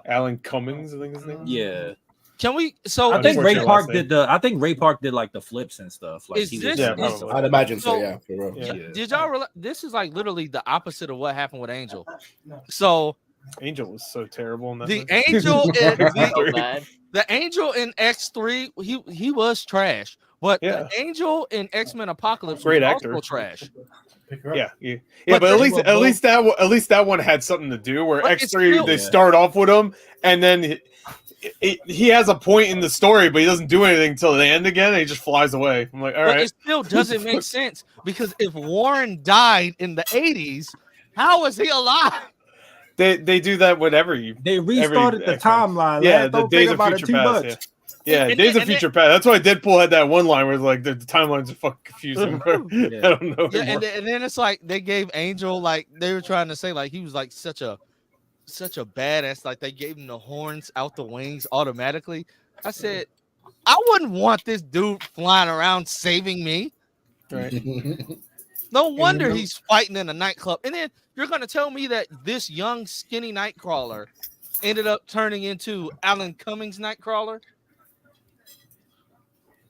Alan Cummings, I think his name. Yeah. Can we? So I think Ray Unfortunate Park last did the. I think Ray Park did like the flips and stuff. Like Is he this- was, Yeah, is- probably. I'd imagine so, So- yeah. For real. Yeah. did y'all realize this is like literally the opposite of what happened with Angel? So Angel was so terrible in that. the movie. Angel in So bad. the Angel in X3, he was trash. But Yeah. the Angel in X-Men Apocalypse Great was actor. also trash. Yeah. But But at they least that one had something to do. Where But it's X3 still- they start off with him, and then he has a point in the story, but he doesn't do anything until the end again. And he just flies away. I'm like, all But right. it still doesn't make sense because if Warren died in the 80s, how was he alive? They do that whenever you. they restarted the X-Men. timeline. Yeah, Lad. the Don't Days think of about it Future too Past. much. Yeah, And- Days of and- Future Past. That's why Deadpool had that one line where it's like the timelines are fucking confusing. I don't know. Yeah, anymore. and then it's like they gave Angel, like they were trying to say like he was like such a badass, like they gave him the horns out the wings automatically. I said, I wouldn't want this dude flying around saving me. Right. No wonder he's fighting in a nightclub. And then you're gonna tell me that this young skinny Nightcrawler ended up turning into Alan Cummings Nightcrawler?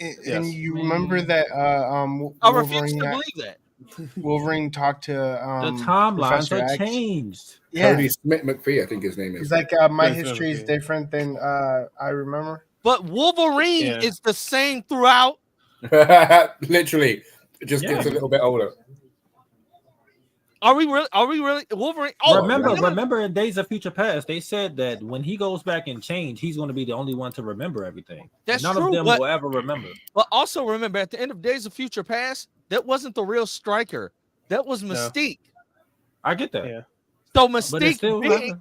And Yes. you remember that I refuse to Wolverine, believe that. Wolverine talked to The timelines Professor are X? changed. Yeah, Cody Smith McPhee, I think his name is. he's like my Yes, history is okay. different than I remember. But Wolverine Yeah. is the same throughout. Literally, it just gets a little bit older. Are we really Wolverine? Oh, remember in Days of Future Past, they said that when he goes back and change, he's going to be the only one to remember everything. That's None true, of them but- will ever remember. But also remember, at the end of Days of Future Past, that wasn't the real Stryker. That was Mystique. I get that. Yeah. So But it Mystique still being,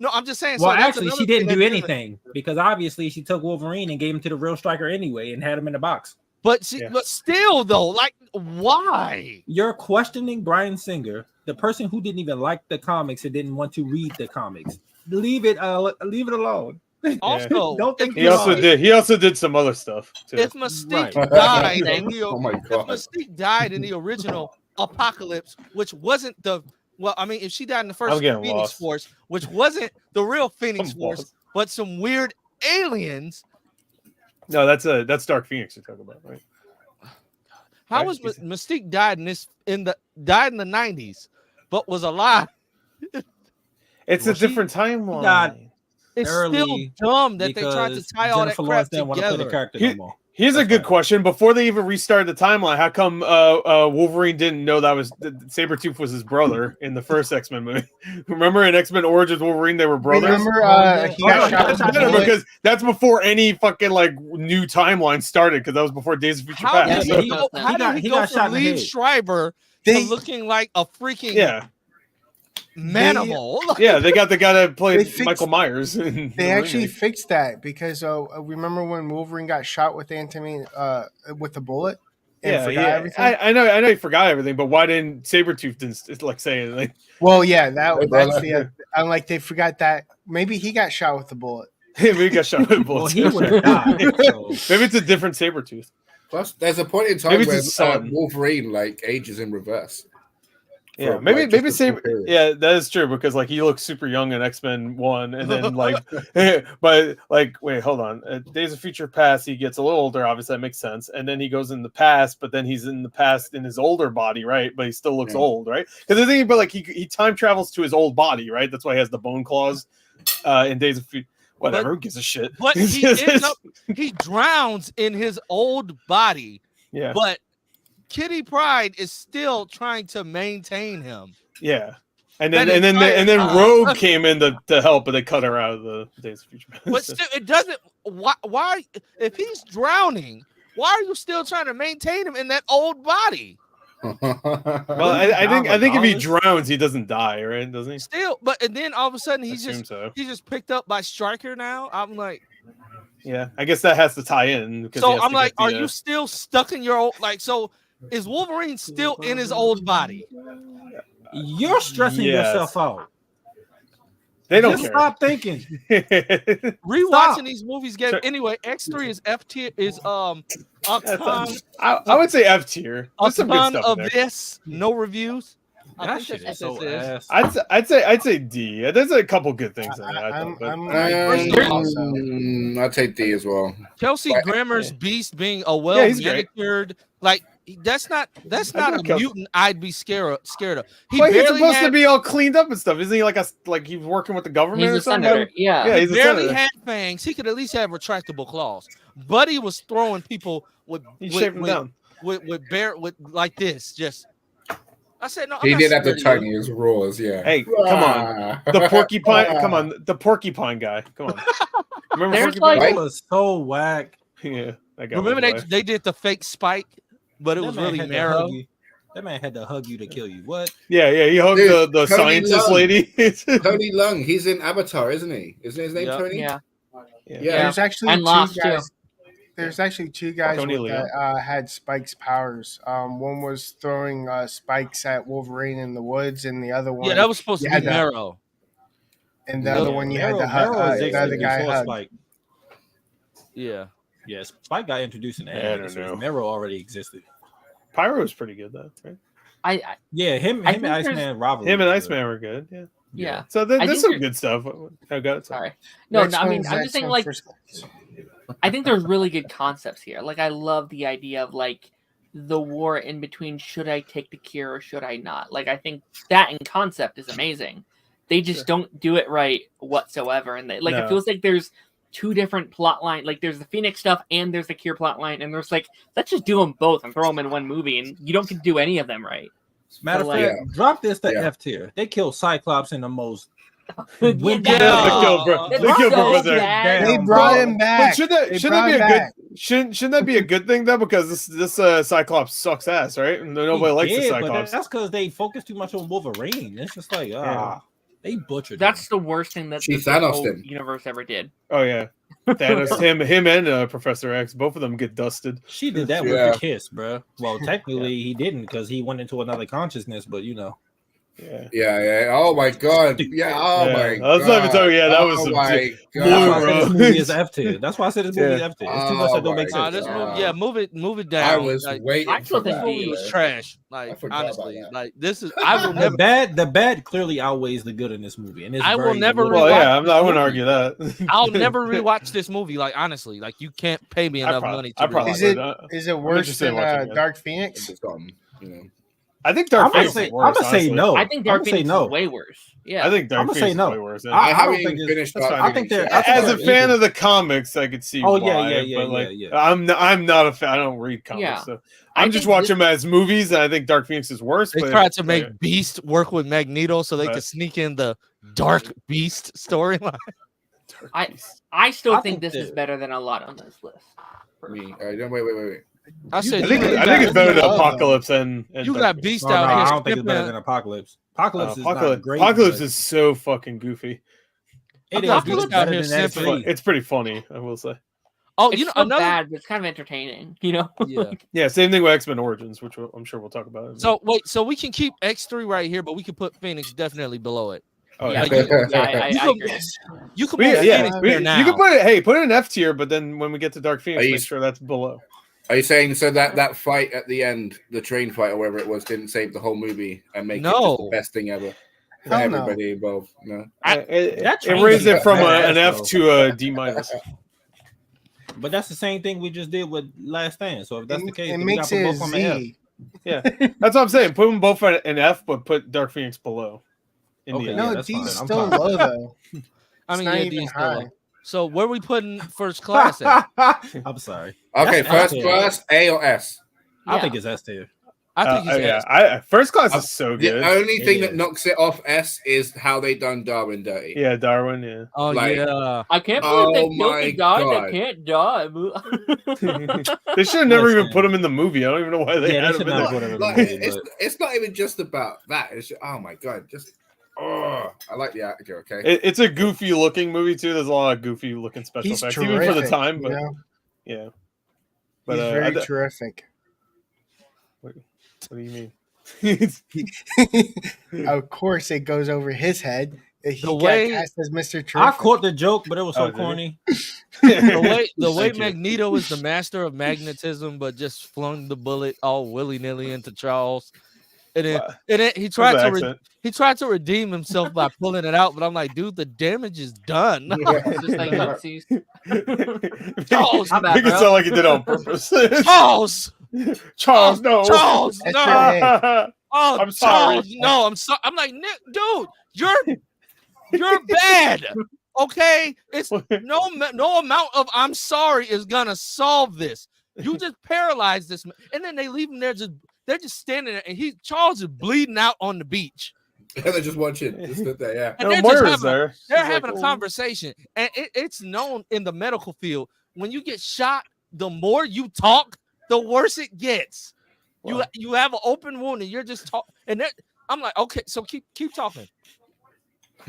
no, I'm just saying. Well, so that's actually, another she didn't thing do that doesn't- anything because obviously she took Wolverine and gave him to the real striker anyway and had him in the box. But Yeah. but still though, like why? You're questioning Bryan Singer, the person who didn't even like the comics and didn't want to read the comics. Leave it alone. Also, Don't think He also did some other stuff too. if Mystique Right. died in the Oh my if god. Mystique died in the original Apocalypse, which wasn't the if she died in the I'm first getting Phoenix lost. Force, which wasn't the real Phoenix I'm Force, lost. but some weird aliens. No, that's Dark Phoenix you're talking about, right? How Right? was Mystique died in the 90s, but was alive? It's a different timeline. It's still dumb that they tried to tie all that crap together. Here's a good question. Before they even restarted the timeline, how come Wolverine didn't know that was Sabretooth was his brother in the first X-Men movie? Remember in X-Men Origins Wolverine they were brothers? Remember he got shot with a bullet? Because that's before any fucking like new timeline started, because that was before Days of Future How Past. did he go from Lee Schreiber to looking like a freaking manimal? Yeah, they got the guy that played Michael Myers. They actually fixed that because remember when Wolverine got shot with with the bullet? And forgot everything? I know he forgot everything, but why didn't Sabretooth didn't like say anything? Well, yeah, that's the I'm like they forgot that maybe he got shot with the bullet. Maybe he got shot with a bullet. Well, he would have died. So. Maybe it's a different Sabretooth. Plus, there's a point in time where Wolverine like ages in reverse. Yeah, maybe Saber. Yeah, that is true because like he looks super young in X-Men 1, and then like, but like, wait, hold on. Days of Future Past, he gets a little older. Obviously, that makes sense. And then he goes in the past, but then he's in the past in his older body, right? But he still looks old, right? Because the thing about like he time travels to his old body, right? That's why he has the bone claws in Days of Future. Whatever, who gives a shit? But he drowns in his old body. Yeah, but Kitty Pryde is still trying to maintain him. Yeah, and then Rogue came in to help, but they cut her out of the Days of Future Past. But still, it doesn't. Why? If he's drowning, why are you still trying to maintain him in that old body? Well, I think if he drowns, he doesn't die, right? Doesn't he? Still, and then all of a sudden he's just picked up by Stryker now. I'm like, yeah, I guess that has to tie in. So I'm like, are you still stuck in your old like so? Is Wolverine still in his old body? You're stressing yourself out. They don't Just care. stop thinking. Rewatching these movies anyway. X3 is F tier is I would say F tier. A ton of this, no reviews. That shit is so ass. I'd say D. There's a couple good things in it. I'd take D as well. Kelsey Grammer's Beast being a well-manicured, like that's not a mutant I'd be scared of. He's supposed to be all cleaned up and stuff. Isn't he like he's working with the government or something? Senator. Yeah, he barely had fangs. He could at least have retractable claws. Buddy was throwing people with like this. Just I said no. He did have the tiniest roars. Yeah. Hey, come on, the porcupine. Come on, the porcupine guy. Come on. Remember porcupine? That was so whack. Yeah. Remember they did the fake spike, but it was really narrow. That man had to hug you to kill you. What? Yeah, he hugged the scientist lady. Tony Lung. He's in Avatar, isn't he? Isn't his name Tony? Yeah. There's actually two guys. There's actually two guys that had Spike's powers. One was throwing spikes at Wolverine in the woods, and the other one, that was supposed to be Marrow. And the other one, you had the other guy hug. Spike. Yeah. Yes, Spike got introduced in the Marrow already existed. Pyro was pretty good though, right? Him and Iceman rivalry. Him and Iceman were good. Yeah. So there's some good stuff. I got it. Sorry. No, I mean I'm just saying like I think there's really good concepts here. Like I love the idea of like the war in between should I take the cure or should I not? Like I think that in concept is amazing. They just don't do it right whatsoever. And it feels like there's two different plot lines. Like there's the Phoenix stuff and there's the cure plot line. And there's like, let's just do them both and throw them in one movie. And you don't get to do any of them right. Matter of fact, drop this to F tier. They killed Cyclops in the most. They killed Professor. They brought him back. Shouldn't that be a good thing though? Because this Cyclops sucks ass, right? And nobody likes the Cyclops. That's because they focus too much on Wolverine. It's just like they butchered. That's the worst thing that the whole universe ever did. Oh yeah, Thanos, him and Professor X, both of them get dusted. She did that with a kiss, bro. Well, technically he didn't because he went into another consciousness, but you know. Yeah. Oh my god. Yeah. Oh my god. Let's not even talk. Yeah, that was some. My That's why I god. said this movie is F tier. That's why I said this movie is F tier. It's too much that don't make sense. This movie, move it down. I was like, waiting for this that. movie was trash. Like honestly, like this is. I will The never. bad clearly outweighs the good in this movie, and it's I will never. Well, yeah, I wouldn't argue that. I'll never rewatch this movie. Like honestly, like you can't pay me enough money to. Is it worse than Dark Phoenix? I think Dark Phoenix is worse. I'm gonna say no. I think Dark Phoenix is way worse. Yeah, I think Dark Phoenix is way worse. I haven't even finished. I think as a fan of the comics, I could see why. Yeah. I'm not a fan. I don't read comics, so I'm just watching them as movies, and I think Dark Phoenix is worse. They tried to make Beast work with Magneto so they could sneak in the Dark Beast storyline. I still think this is better than a lot on this list. Me, wait. I think it's better than Apocalypse and you got Beast out here. I don't think it's better than Apocalypse. Apocalypse is not great. Apocalypse is so fucking goofy. It is better than that. It's pretty funny, I will say. Oh, it's another bad, but it's kind of entertaining, Yeah, same thing with X-Men Origins, which I'm sure we'll talk about. So wait, so we can keep X3 right here, but we can put Phoenix definitely below it. Oh yeah, I agree. You can put Phoenix there now. You can put it in F tier, but then when we get to Dark Phoenix, make sure that's below. Are you saying so that fight at the end, the train fight or whatever it was, didn't save the whole movie and make it just the best thing ever for everybody involved? No, it raised it from an F to a D minus. But that's the same thing we just did with Last Stand. So if that's the case, it makes it both on F. Yeah, that's what I'm saying. Put them both in F, but put Dark Phoenix below. No, D's still low though. I mean, yeah, D's still low. So where are we putting First Class at? I'm sorry. Okay, First Class, A or S? I think it's S tier. I think it's S. First Class is so good. The only thing that knocks it off S is how they done Darwin dirty. Yeah, Darwin. Yeah. Oh yeah. I can't believe they killed the guy that can't die. They should have never even put him in the movie. I don't even know why they had him in there. It's not even just about that. It's just, oh my god, I like the actor. Okay, it's a goofy looking movie too. There's a lot of goofy looking special effects, even for the time. But yeah, but he's very terrific. What do you mean? Of course, it goes over his head. He got cast as Mr. Terrific. I caught the joke, but it was so corny. The way Magneto is the master of magnetism, but just flung the bullet all willy nilly into Charles. And then he tried to redeem himself by pulling it out, but I'm like, dude, the damage is done. Charles, make it sound like he did it on purpose. Charles, no. Charles, no. Oh, I'm sorry. Charles, no, I'm sorry. I'm like, dude, you're bad. Okay, it's no amount of I'm sorry is gonna solve this. You just paralyzed this man, and then they leave him there. They're just standing there, and Charles is bleeding out on the beach. Yeah, they're just watching. Just stood there, yeah. And they're having a conversation, and it's known in the medical field when you get shot, the more you talk, the worse it gets. Wow. You have an open wound, and you're just talking. And I'm like, okay, so keep talking.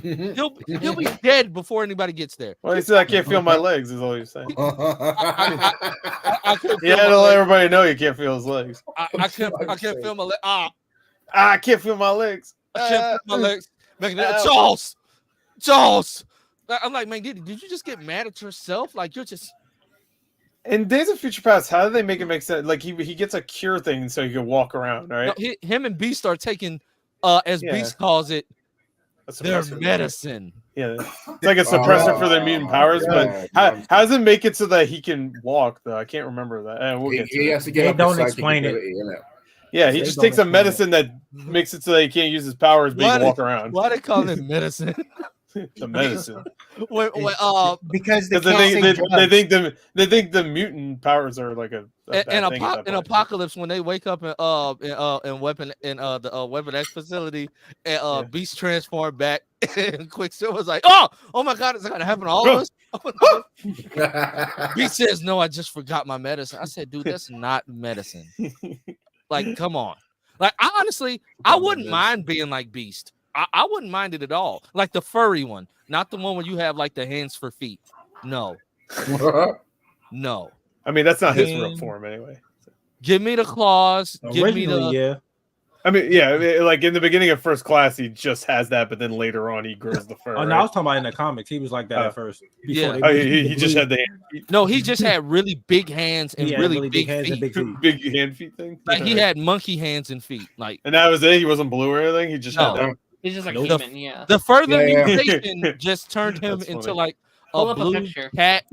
He'll be dead before anybody gets there. Well, he said, I can't feel my legs, is all you're saying. I can't let everybody know you can't feel his legs. I can't feel my legs. I can't feel my legs. I can't feel my legs. Charles. I'm like, man, did you just get mad at yourself? Like, you're just. In Days of Future Past, how did they make it make sense? Like, he gets a cure thing so he can walk around, right? No, him and Beast are taking, as Beast calls it, their medicine. Yeah, it's like a suppressor for their mutant powers. But how does it make it so that he can walk? Though I can't remember that. And he has to get. They don't explain it. Yeah, he just takes a medicine that makes it so that he can't use his powers, but he can walk around. Why they call it medicine? The medicine. Because they think the mutant powers are like a in Apocalypse when they wake up in Weapon the Weapon X facility and Beast transformed back and Quicksilver was like, oh my god, is it gonna happen to all of us? Beast says, no, I just forgot my medicine. I said, dude, that's not medicine. Like, come on. Like, I wouldn't mind being like Beast. I wouldn't mind it at all. Like the furry one, not the one where you have like the hands for feet. No. No. I mean, that's not his real form anyway. Give me the claws. Give me the. Yeah. I mean, yeah, like in the beginning of First Class, he just has that, but then later on, he grows the fur. Oh, no, I was talking about in the comics. He was like that at first. Yeah, he just had the. No, he just had really big hands and really big hands feet. and big feet. Big hand feet thing. Like he had monkey hands and feet. Like, and that was it. He wasn't blue or anything. He just had that. He's just like Nope. human, yeah. the further mutation just turned him That's into funny. like Pull a up a blue picture. cat.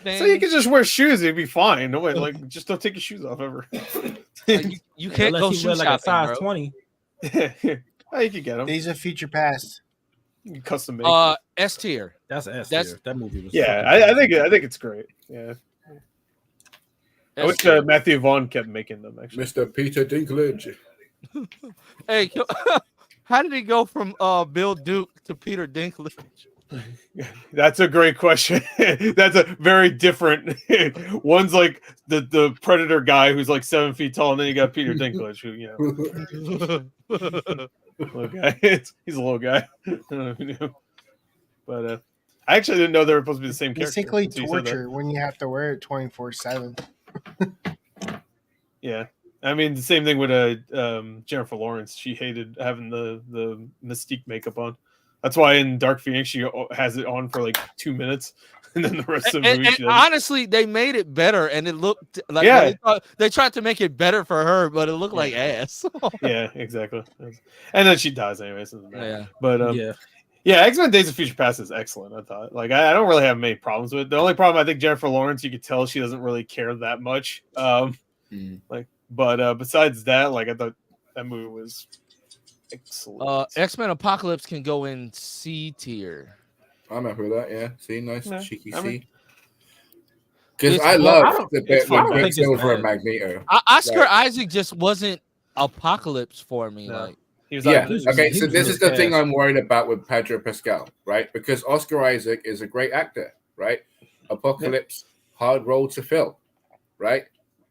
Thing. So you can just wear shoes; it'd be fine. No way, like just don't take your shoes off ever. Like, you can't Unless go he shoe wear like shopping, a size bro. 20. Oh, you can get them. Days of Future Past. You can custom make. S tier. That's S That's- tier. That movie was. Yeah, fucking I think it's great. Yeah, I wish Matthew Vaughn kept making them. Actually, Mr. Peter Dinklage. Hey, how did he go from Bill Duke to Peter Dinklage? that's a great question. That's a very different. One's like the Predator guy who's like 7 feet tall, and then you got Peter Dinklage, who little guy. He's a little guy. I don't know if you knew, but I actually didn't know they were supposed to be the same character. Basically until you said that. torture when you have to wear it 24/7. Yeah, I mean the same thing with Jennifer Lawrence. She hated having the Mystique makeup on. That's why in Dark Phoenix she has it on for like 2 minutes, and then the rest of the movie. And honestly, they made it better, and it looked like they tried to make it better for her, but it looked like ass. Yeah, exactly. And then she dies anyway. So Yeah, but yeah, X-Men: Days of Future Past is excellent. I thought. Like I don't really have many problems with it. The only problem I think Jennifer Lawrence, you could tell she doesn't really care that much. But besides that, like I thought that movie was excellent. X-Men Apocalypse can go in C tier. I'm happy with that. Yeah, see, nice cheeky I mean- C. Because I love the bit with Quicksilver and Magneto. Oscar Isaac just wasn't Apocalypse for me. No. Like, He was Yeah. like, Okay. So this is the thing I'm worried about with Pedro Pascal, right? Because Oscar Isaac is a great actor, right? Apocalypse, hard role to fill, right?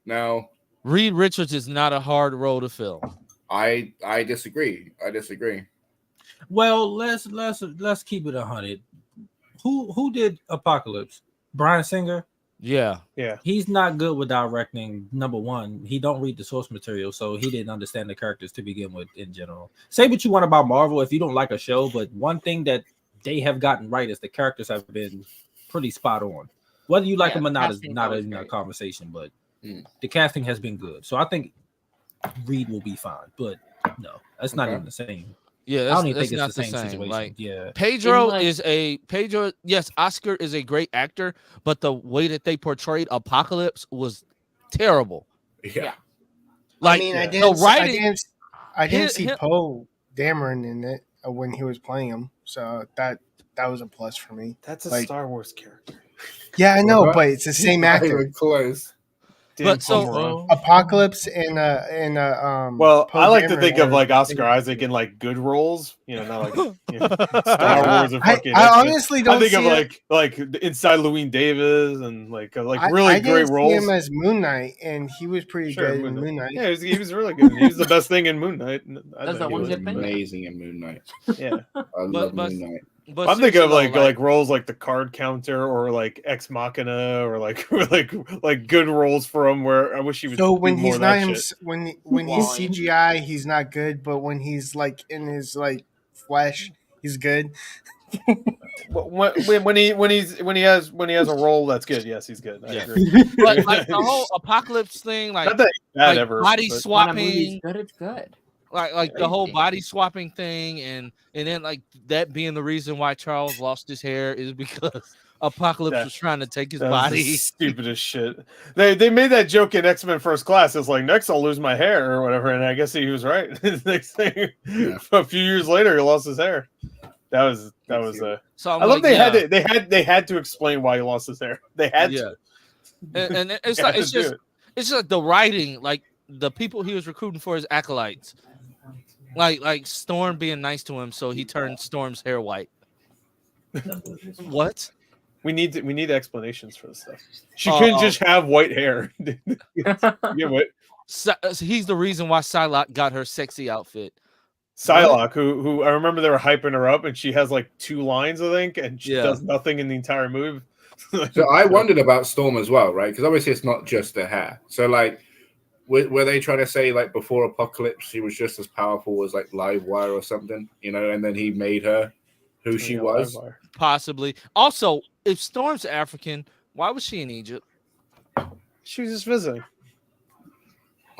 Now, Reed Richards is not a hard role to fill. I disagree. I disagree. Well, let's keep it 100. Who did Apocalypse? Bryan Singer. Yeah. He's not good with directing. Number one, he don't read the source material, so he didn't understand the characters to begin with. In general, say what you want about Marvel if you don't like a show, but one thing that they have gotten right is the characters have been pretty spot on. Whether you like them or not is not in a conversation, but the casting has been good. So I think Reed will be fine, but no, that's not even the same. Yeah, I don't even think it's the same situation. Like, yeah, Pedro. Yes, Oscar is a great actor, but the way that they portrayed Apocalypse was terrible. Yeah. Like, I mean, I didn't see Poe Dameron in it when he was playing him, so that was a plus for me. That's a Star Wars character. Yeah, I know, but it's the same actor. Close. But so Apocalypse and well, Poe I like to Dameron think of like are- Oscar Isaac in like good roles, not like Star Wars or fucking. I honestly don't. I think see of it. like Inside Llewyn Davis and like I really didn't great see roles. him as Moon Knight, and he was pretty good in Moon Knight. Yeah, he was really good. He was the best thing in Moon Knight. That's the one good thing. Amazing in Moon Knight. Yeah, I love Moon Knight. But I'm thinking of seriously, like roles like the Card Counter or like Ex Machina or like good roles for him where I wish he would. So when do more he's of not that him, shit. when he's CGI, he's not good. But when he's like in his like flesh, he's good. when he has a role that's good, yes, he's good. I agree. But like the whole Apocalypse thing, like, Not that he's bad like ever, body but- When a movie's swapping, good, it's good. like the whole body swapping thing, and then like that being the reason why Charles lost his hair is because Apocalypse was trying to take his That was the body. stupidest shit. They made that joke in X-Men First Class. It's like next I'll lose my hair or whatever, and I guess he was right. Next thing, a few years later, he lost his hair. That was So I love they had to explain why he lost his hair. They had to. And it's They like had it's to do just it. it's just like the writing, like the people he was recruiting for his acolytes, like Storm being nice to him, so he turned Storm's hair white. What? We need explanations for this stuff. She couldn't just have white hair. What? So he's the reason why Psylocke got her sexy outfit. Psylocke, who I remember they were hyping her up, and she has like 2 lines, I think, and she does nothing in the entire movie. So I wondered about Storm as well, right? Because obviously it's not just the hair. So like were they trying to say like before Apocalypse she was just as powerful as like Livewire or something, you know, and then he made her who she was? Livewire. Possibly. Also, if Storm's African, why was she in Egypt? She was just visiting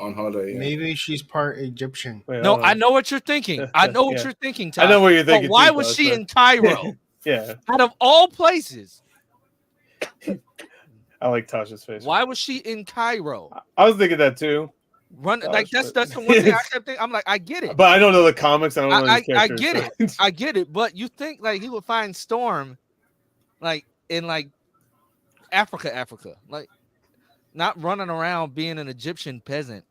on holiday. Yeah. Maybe she's part Egyptian. Wait, no, I know what you're thinking. I know what you're thinking, Todd. I know what you're thinking. But why was she in Cairo? Yeah. Out of all places. I like Tasha's face. Why was she in Cairo? I was thinking that too. Like that's the one thing I kept thinking. I'm like, I get it. But I don't know the comics. I don't know these I characters. get it. I get it. But you think like he would find Storm like in like Africa. Like not running around being an Egyptian peasant.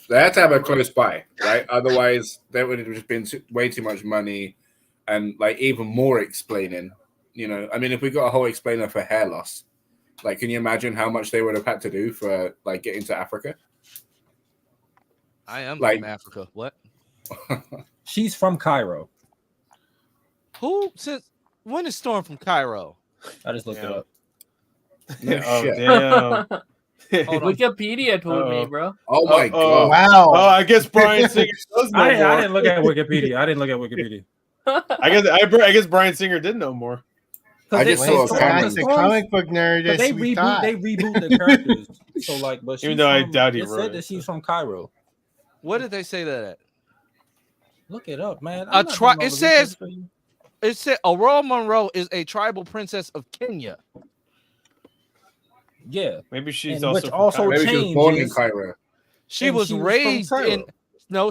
They had to have her close by, right? Otherwise, there would have just been way too much money and like even more explaining. You know, I mean, if we got a whole explainer for hair loss, like, can you imagine how much they would have had to do for like getting to Africa? I am like, from Africa. What? She's from Cairo. Who? Since when is Storm from Cairo? I just looked it up. No shit. Damn. Wikipedia told me, bro. Oh my god! Wow. Oh, I guess Bryan Singer does know more. I didn't look at Wikipedia. I guess Bryan Singer did know more. I just saw a That's a comic book nerd. They reboot the characters. So like, but even though I doubt he wrote wrote said that she's from Cairo. What did they say that at? Look it up, man. It says Aurora Monroe is a tribal princess of Kenya. Yeah, maybe she's and also maybe she was born in Cairo. She was raised in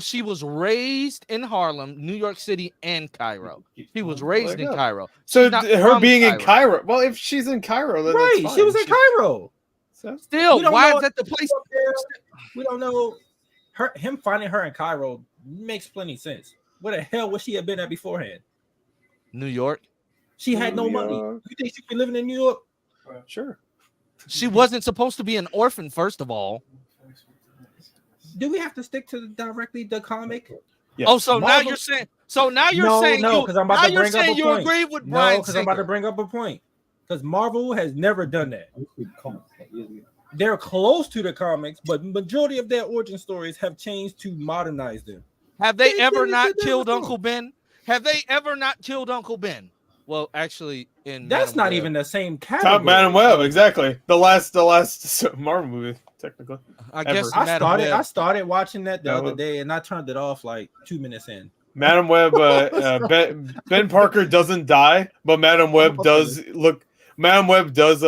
she was raised in Harlem, New York City, and Cairo. She was raised in Cairo. So her being in Cairo. Well, if she's in Cairo, then right, that's fine. she was in Cairo. Still, why is that the place? We don't know. Him finding her in Cairo makes plenty sense. Where the hell would she have been at beforehand? New York. She had no money. You think she'd be living in New York? Sure. She wasn't supposed to be an orphan, first of all. Do we have to stick to directly the comic? Yes. Oh, so now you're saying. So now you're saying no, because I'm about to bring up a point. You agree with Bryan because I'm about to bring up a point. Because Marvel has never done that. They're close to the comics, but majority of their origin stories have changed to modernize them. Have they ever not killed Uncle Ben? Have they ever not killed Uncle Ben? Well, actually, that's not even the same category. Top Madam Web, exactly. The last Marvel movie, technically. I guess I started watching that the other day, and I turned it off like 2 minutes in. Madam Web, Ben Parker doesn't die, but Madam Web does look. Madam Web does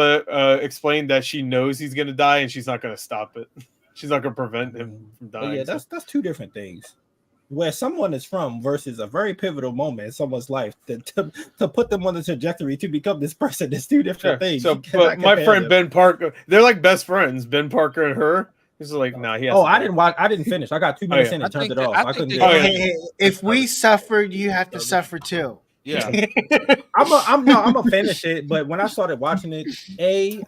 explain that she knows he's gonna die, and she's not gonna stop it. She's not gonna prevent him from dying. Yeah, that's two different things. Where someone is from versus a very pivotal moment in someone's life to put them on the trajectory to become this person is two different things. So, but my friend Ben Parker, they're like best friends. Ben Parker and her. He's like, nah, he has. Oh, I didn't finish. I got 2 minutes in and turned it off. I couldn't. Hey, if we suffered, you have to suffer too. Yeah, I'm gonna finish it. But when I started watching it,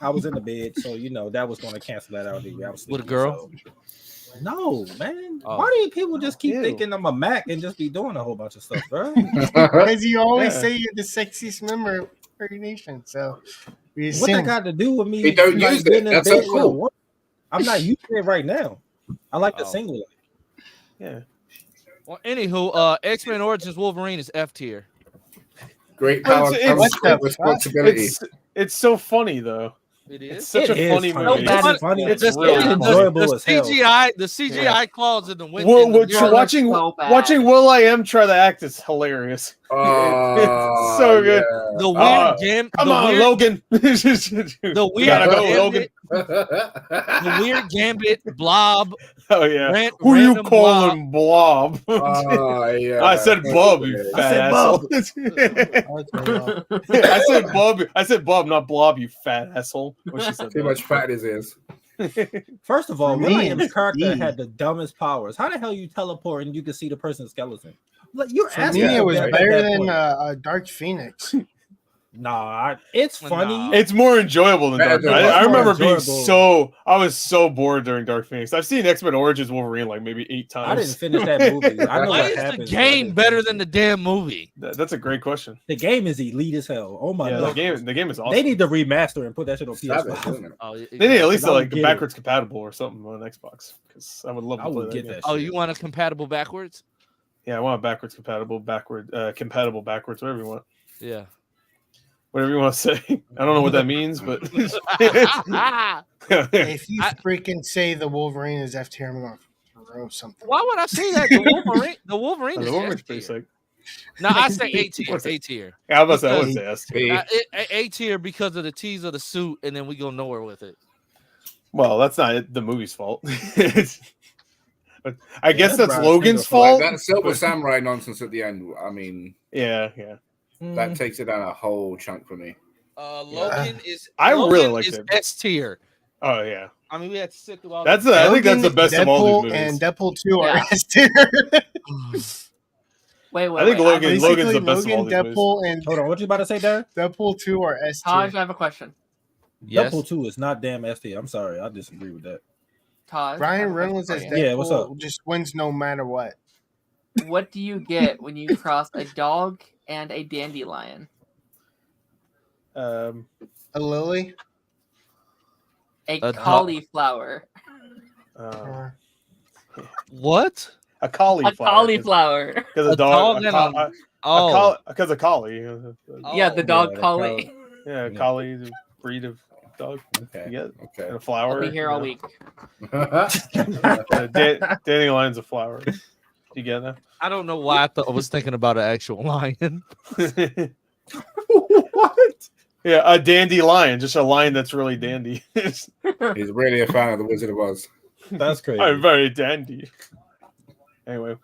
I was in the bed, so that was going to cancel that out. With a girl. So. No, man. Why do people just keep thinking I'm a Mac and just be doing a whole bunch of stuff, bro? Because you always say you're the sexiest member of our nation. So what that got to do with me? They don't use it. That's so cool. I'm not using it right now. I like the single. Yeah. Well, anywho, X-Men Origins Wolverine is F tier. Great power, great responsibility. It's so funny though. It is. It's such a funny movie. It's funny. It's really enjoyable as hell. The CGI claws in the window. Watching Will.i.am try to act is hilarious. It's so good. Yeah. The weird game. Come on, Logan. The weird Logan. The weird Gambit Blob. Oh yeah. Who you calling Blob? Oh yeah. I said Bob, you fat asshole. I said Bob, not Blob, you fat asshole. She said too much fat in his ears. First of all, William's character had the dumbest powers. How the hell you teleport and you can see the person's skeleton? Like, you're asking. For me, it was better than Dark Phoenix. Nah, it's funny. It's more enjoyable than Dark Phoenix. I remember being I was so bored during Dark Phoenix. I've seen X-Men Origins Wolverine like maybe 8 times. I didn't finish that movie. I know Why what is happens. the game better than the damn movie? That's a great question. The game is elite as hell. Oh my god, the game is awesome. They need to remaster and put that shit on PS5. They need at least like backwards compatible or something on Xbox because I would love to play get that. Oh, you want a compatible backwards? Yeah, I want a backwards compatible, compatible backwards, whatever you want. Yeah. Whatever you want to say. I don't know what that means, but if you freaking say the Wolverine is F tier, I'm gonna throw something. Why would I say that? The Wolverine is Wolverine's pretty sick. No, I say A tier. A tier. Yeah, I was about to say I would say S tier. A tier because of the tease of the suit, and then we go nowhere with it. Well, that's not the movie's fault. I guess that's Logan's fault. Like that Silver Samurai nonsense at the end. I mean, yeah. That takes it down a whole chunk for me. Logan is. Logan really like it. S tier. Oh yeah. I mean, we had to sit through all. I think that's the best Deadpool of all these movies. And Deadpool 2 are S tier. Wait. I think Logan's the best of all these Deadpool movies. And hold on, what you about to say, Darren? Deadpool 2 are S tier. Taj, I have a question. Yes. Deadpool 2 is not damn S tier. I'm sorry, I disagree with that. Taj, Ryan Reynolds as Deadpool what's up? just wins no matter what. What do you get when you cross a dog and a dandelion? A lily? A cauliflower. What? A cauliflower. A cauliflower. Because a dog. Because a collie. Yeah, the dog collie. Yeah, a collie is a breed of dog. Okay. Yeah. Okay. And a flower. I'll be here all week. Dandelion's a flower. You get that? I don't know why I was thinking about an actual lion. What? Yeah, a dandy lion, just a lion that's really dandy. He's really a fan of the Wizard of Oz. That's crazy. I'm very dandy. Anyway,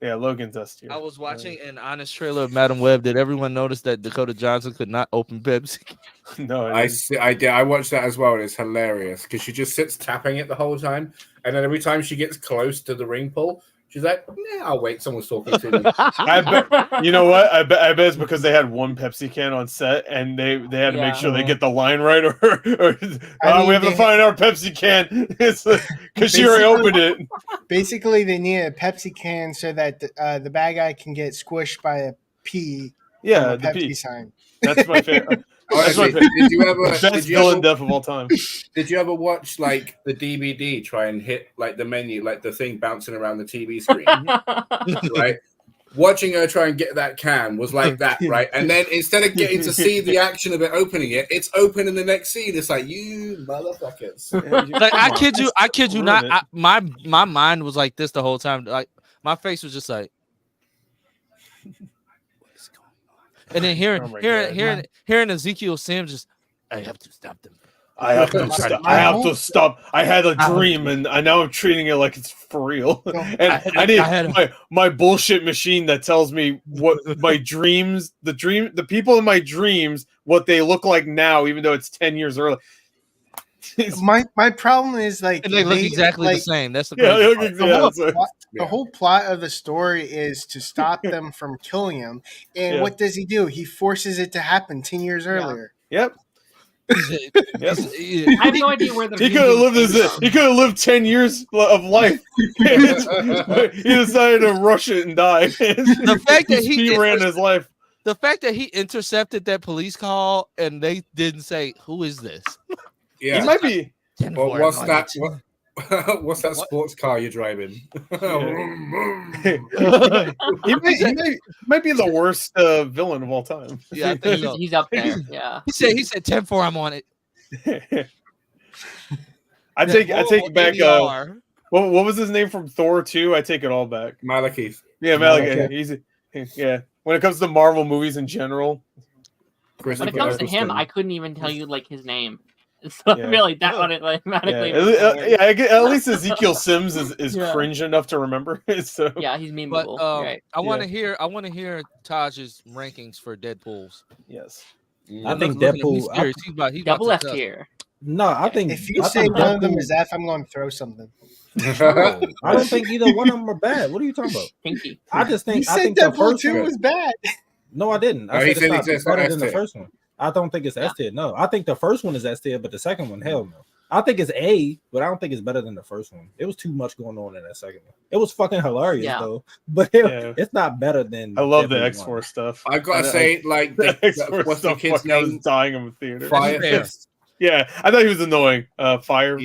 Logan's S tier. I was watching an honest trailer of Madam Web. Did everyone notice that Dakota Johnson could not open Pepsi? No, I did. I watched that as well, and it's hilarious because she just sits tapping it the whole time, and then every time she gets close to the ring pull, she's like, "Nah, I'll wait. Someone's talking to me." I bet. You know what? I bet it's because they had one Pepsi can on set, and they had to make sure they get the line right, or we have to find our Pepsi can. It's because she already opened it. Basically, they need a Pepsi can so that the bad guy can get squished by a P. Yeah, the Pepsi P sign. That's my favorite. Honestly, did you ever best villain death of all time? Did you ever watch like the DVD try and hit like the menu, like the thing bouncing around the TV screen? Right? Watching her try and get that can was like that, right? And then instead of getting to see the action of it opening it, it's open in the next scene. It's like, you motherfuckers. Like I kid you not. My mind was like this the whole time. Like my face was just like. And then hearing Ezekiel Sims just, I have to stop them. I have to stop. I had a dream, and now I'm treating it like it's for real. And I need my bullshit machine that tells me what my dreams, the people in my dreams, what they look like now, even though it's 10 years early. My problem is like and they look exactly the same. That's the the whole plot of the story is to stop them from killing him. And what does he do? He forces it to happen 10 years earlier. Yep. I have no idea where the he could have lived 10 years of life. He decided to rush it and die. The fact that he ran his life. The fact that he intercepted that police call and they didn't say, "Who is this?" Yeah, he might be. Well, what's that? What's that sports car you're driving? he might be the worst villain of all time. Yeah, I think so. He's up there. Yeah. He said 10-4, I'm on it. I take back. What was his name from Thor 2? I take it all back. Malekith. Yeah, Malekith. He's when it comes to Marvel movies in general. When it comes to him, I couldn't even tell you like his name. So really, that one automatically. At least Ezekiel Sims is cringe enough to remember. So yeah, he's memeable. But right. I want to hear Taj's rankings for Deadpool's. Yes, I think Deadpool. He's double F tier. No, I think if you say one of them is F, I'm going to throw something. I don't think either one of them are bad. What are you talking about? Pinky. I just think you said the Deadpool first 2 one was bad. No, I didn't. I he said said it's it's not better than S the tier. first one. I don't think it's S tier. No, I think the first one is S tier, but the second one, hell no. I think it's A, but I don't think it's better than the first one. It was too much going on in that second one. It was fucking hilarious though, but it's not better than. I love the X-Force stuff. I gotta say, like, what's the kid's name? I was dying in the theater. Fire Fist. Yeah, I thought he was annoying. Fire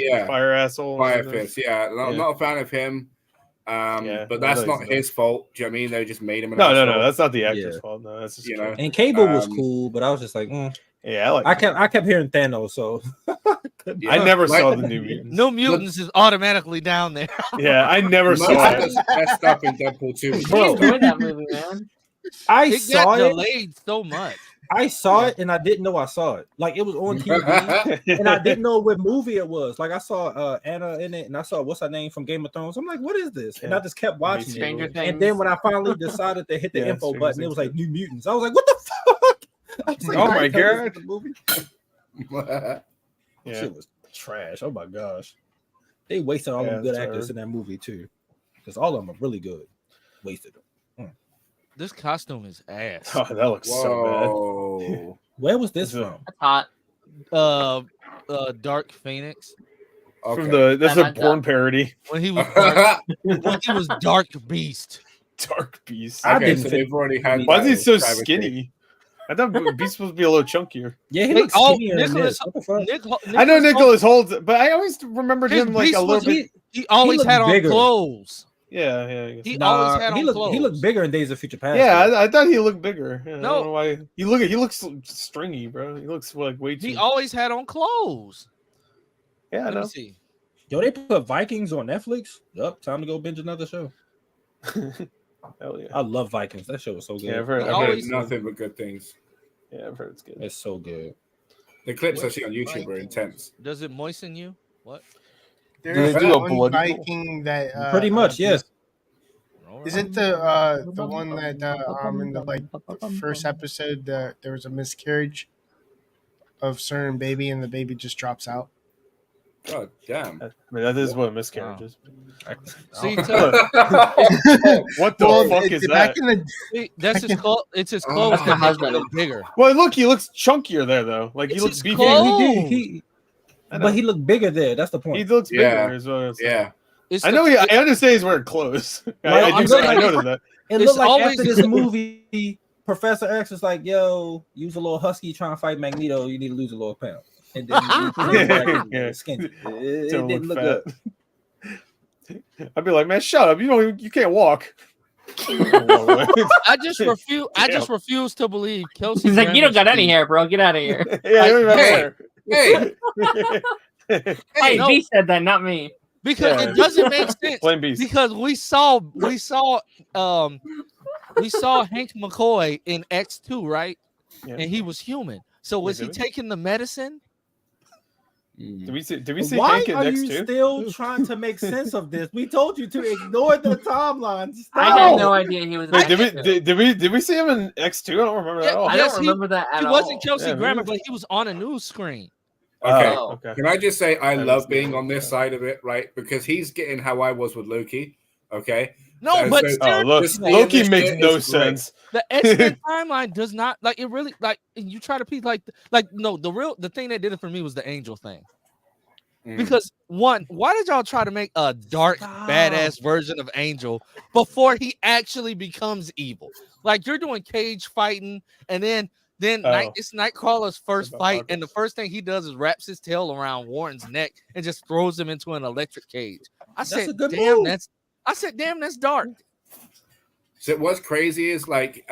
asshole. Fire Fist. Yeah, I'm not a fan of him. But that's not his fault. Do you know what I mean? They just made him. No, that's not the actor's fault. No, that's just And Cable was cool, but I was just like, yeah, I kept hearing Thanos, so I never saw the New Mutants. No Mutants is automatically down there. Yeah, I never saw it. Messed up in Deadpool 2. Bro, enjoyed that movie, man. I saw it delayed so much. I saw it and I didn't know I saw it. Like it was on TV and I didn't know what movie it was. Like I saw Anna in it and I saw what's her name from Game of Thrones. I'm like, what is this? And I just kept watching it. And then when I finally decided to hit the info button, it was like New Mutants. I was like, what the fuck? I was like, oh my god. The movie. Shit was trash. Oh my gosh. They wasted all them good actors in that movie too. Because all of them are really good. Wasted them. This costume is ass. Oh, that looks so bad. Where was this from? That's hot. Dark Phoenix. Okay. From that's a porn parody. When he was dark, when he was Dark Beast. Dark Beast. I didn't. So they've already had. Why is he so skinny? I thought Beast was supposed to be a little chunkier. Yeah, he looks skinnier. I know Nicholas Holt's, but I always remembered him like a little bit. He always had on clothes. Yeah. He always had on clothes. He looked bigger in Days of Future Past. Yeah, I thought he looked bigger. Yeah, no, I don't know why. He looks stringy, bro. He looks like way too. He always had on clothes. Yeah, I know. See. Yo, they put Vikings on Netflix. Yup, time to go binge another show. Hell yeah! I love Vikings. That show was so good. Yeah, I've heard nothing but good things. Yeah, I've heard it's good. It's so good. The clips I see on YouTube are intense. Does it moisten you? What? There's do a one Viking that pretty much, yes. Isn't the one that in the first episode there was a miscarriage of certain baby and the baby just drops out? God damn! I mean, that is what a miscarriage is. See, what the fuck is that? That's his clothes. It's his clothes that make him look bigger. Well, look, he looks chunkier there though. Like he looks beefier. But he looked bigger there. That's the point. He looks bigger as well. Yeah. I know. I understand he's wearing clothes. I noticed that. It looked like after this movie, Professor X was like, "Yo, use a little husky trying to fight Magneto. You need to lose a little pound." And then skinny. It didn't look good. I'd be like, "Man, shut up! You can't walk." I just refuse. I just refuse to believe Kelsey. He's like, "You don't got any hair, bro. Get out of here." Hey. Hey, B said that, not me. Because it doesn't make sense. Blame Beast. Because we saw Hank McCoy in X2, right? Yeah. And he was human. So was he taking the medicine? Did we see Why Hank in are X2? you still trying to make sense of this? We told you to ignore the timeline. I had no idea he was. Wait, did we see him in X2? I don't remember that at all. I don't remember that at all. He wasn't Kelsey Grammer, but he was on a news screen. Okay. Can I just say I love being on this side of it, right? Because he's getting how I was with Loki. Okay. No, but Loki makes no sense. The X-Men timeline does not like it. Really, like you try to be like no. The thing that did it for me was the Angel thing. Because why did y'all try to make a dark, badass version of Angel before he actually becomes evil? Like you're doing cage fighting, and then it's Nightcrawler's first fight, and the first thing he does is wraps his tail around Warren's neck and just throws him into an electric cage. I said, damn, that's dark. So what's crazy is like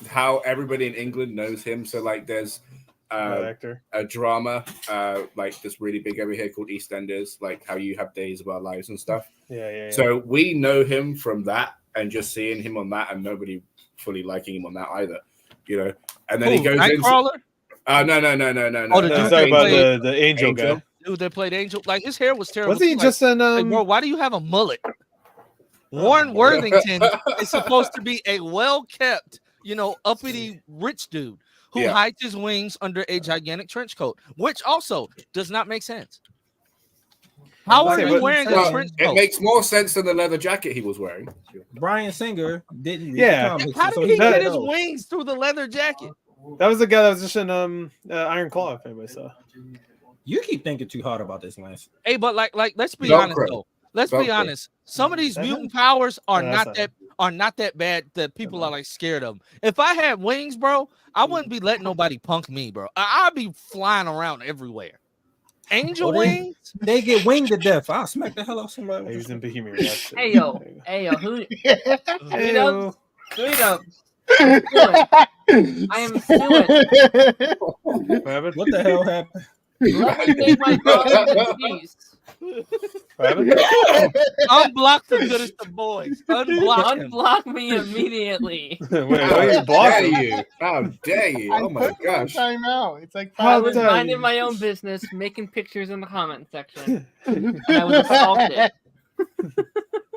how everybody in England knows him. So like there's a drama like this really big over here called EastEnders, like how you have Days of Our Lives and stuff. Yeah. So we know him from that, and just seeing him on that, and nobody fully liking him on that either. You know, and then he goes Nightcrawler? No. Oh, the Angel guy. Dude, they played Angel. Like his hair was terrible. Was he just in? Bro, why do you have a mullet? Warren Worthington is supposed to be a well-kept, uppity rich dude who hides his wings under a gigantic trench coat, which also does not make sense. How Like, are you wearing a Well, trench it coat? makes more sense than the leather jacket he was wearing. Bryan Singer didn't read Yeah. the comics, How so did he didn't get his know. wings through the leather jacket? That was the guy that was just in Iron Claw, if anybody saw. You keep thinking too hard about this, Lance. Hey, but like let's be Velcro. honest though. Let's be Velcro. honest. Some of these That mutant him? powers are No, not that's that not bad that people are like scared of them. If I had wings, bro, I wouldn't be letting nobody punk me, bro. I'd be flying around everywhere. Angel wings? They get winged to death. I'll smack the hell out of somebody. He was in Bohemian Rhapsody. Hey yo, who? Hey-o. Freedom. I am suing. What happened? What the hell happened? Let me take my thoughts in peace. What happened? Unblock the goodest of boys. Unblock him. Unblock me immediately. Wait, why How are you dare blocking? you? How dare you? Oh my gosh. Time out. It's like I 5 was dare minding you. my own business, making pictures in the comment section, and I was assaulted.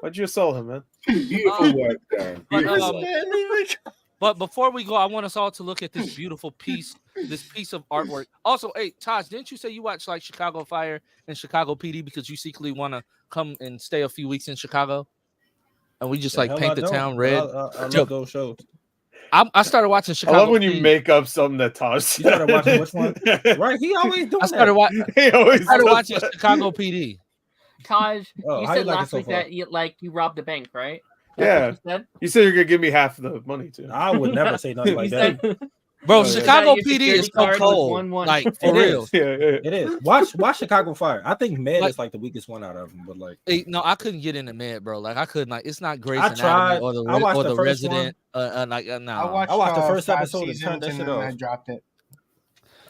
Why'd you assault him, man? Beautiful work, Darren. But, Beautiful work. but before we go, I want us all to look at this beautiful piece, this piece of artwork. Also, hey, Taj, didn't you say you watched like Chicago Fire and Chicago PD because you secretly want to come and stay a few weeks in Chicago? And we just like paint the town red. I love those shows. I started watching I Chicago. love when you PD. make up something that Taj You started watching said. which one? Right? He always doing I started, that. He always started does watching that. Chicago PD. Taj, Oh, you how you said like it last so week far? that you robbed a bank, right? Yeah. What you said? You said you're gonna give me half the money too. I would never say nothing like You that. said Bro, Oh, yeah. Chicago Your PD security is so card was cold. 1-1. Like It for real. is. Yeah. It is. Watch Chicago Fire. I think Med Like- is like the weakest one out of them, but like Hey, no, I couldn't get into Med, bro. Like I couldn't. Like it's not Grey's I Anatomy tried. or the I watched or the the first Resident. No. I watched the first 5 episode and turned seasons that and shit then off. I dropped it.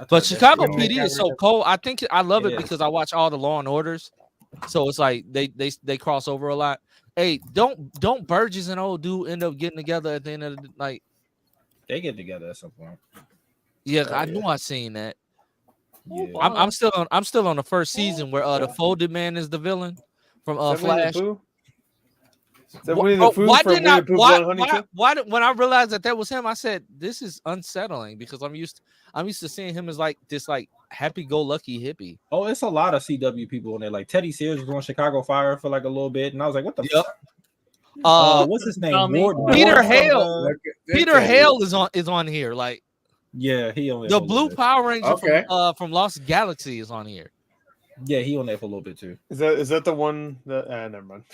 But Chicago shit off. PD is so cold. I think I love It it is. because I watch all the Law and Orders, so it's like they cross over a lot. Hey, don't Burgess and old dude end up getting together at the end of the night? they get together at some point. Yeah, Oh, I yeah. knew I seen that. Yeah. I'm still on the first season where the folded man is the villain from Is that Winnie the Flash. Pooh? Is that Wh- Winnie the bro, Pooh why from did Winnie not the Pooh why, Blood and Honey why, too? why did, when I realized that was him, I said this is unsettling because I'm used to seeing him as like this like happy-go-lucky hippie. Oh, it's a lot of CW people in there. Like Teddy Sears was on Chicago Fire for like a little bit, and I was like, "What the Yep. fuck?" What's his name? Tommy. Ward. Peter Ward from, Hale. Look at Peter this. Hale is on here. Like Yeah, he on there the for a little Blue bit. Power Ranger Okay. from Lost Galaxy is on here. Yeah, he on there for a little bit too. Is that the one that? Never mind.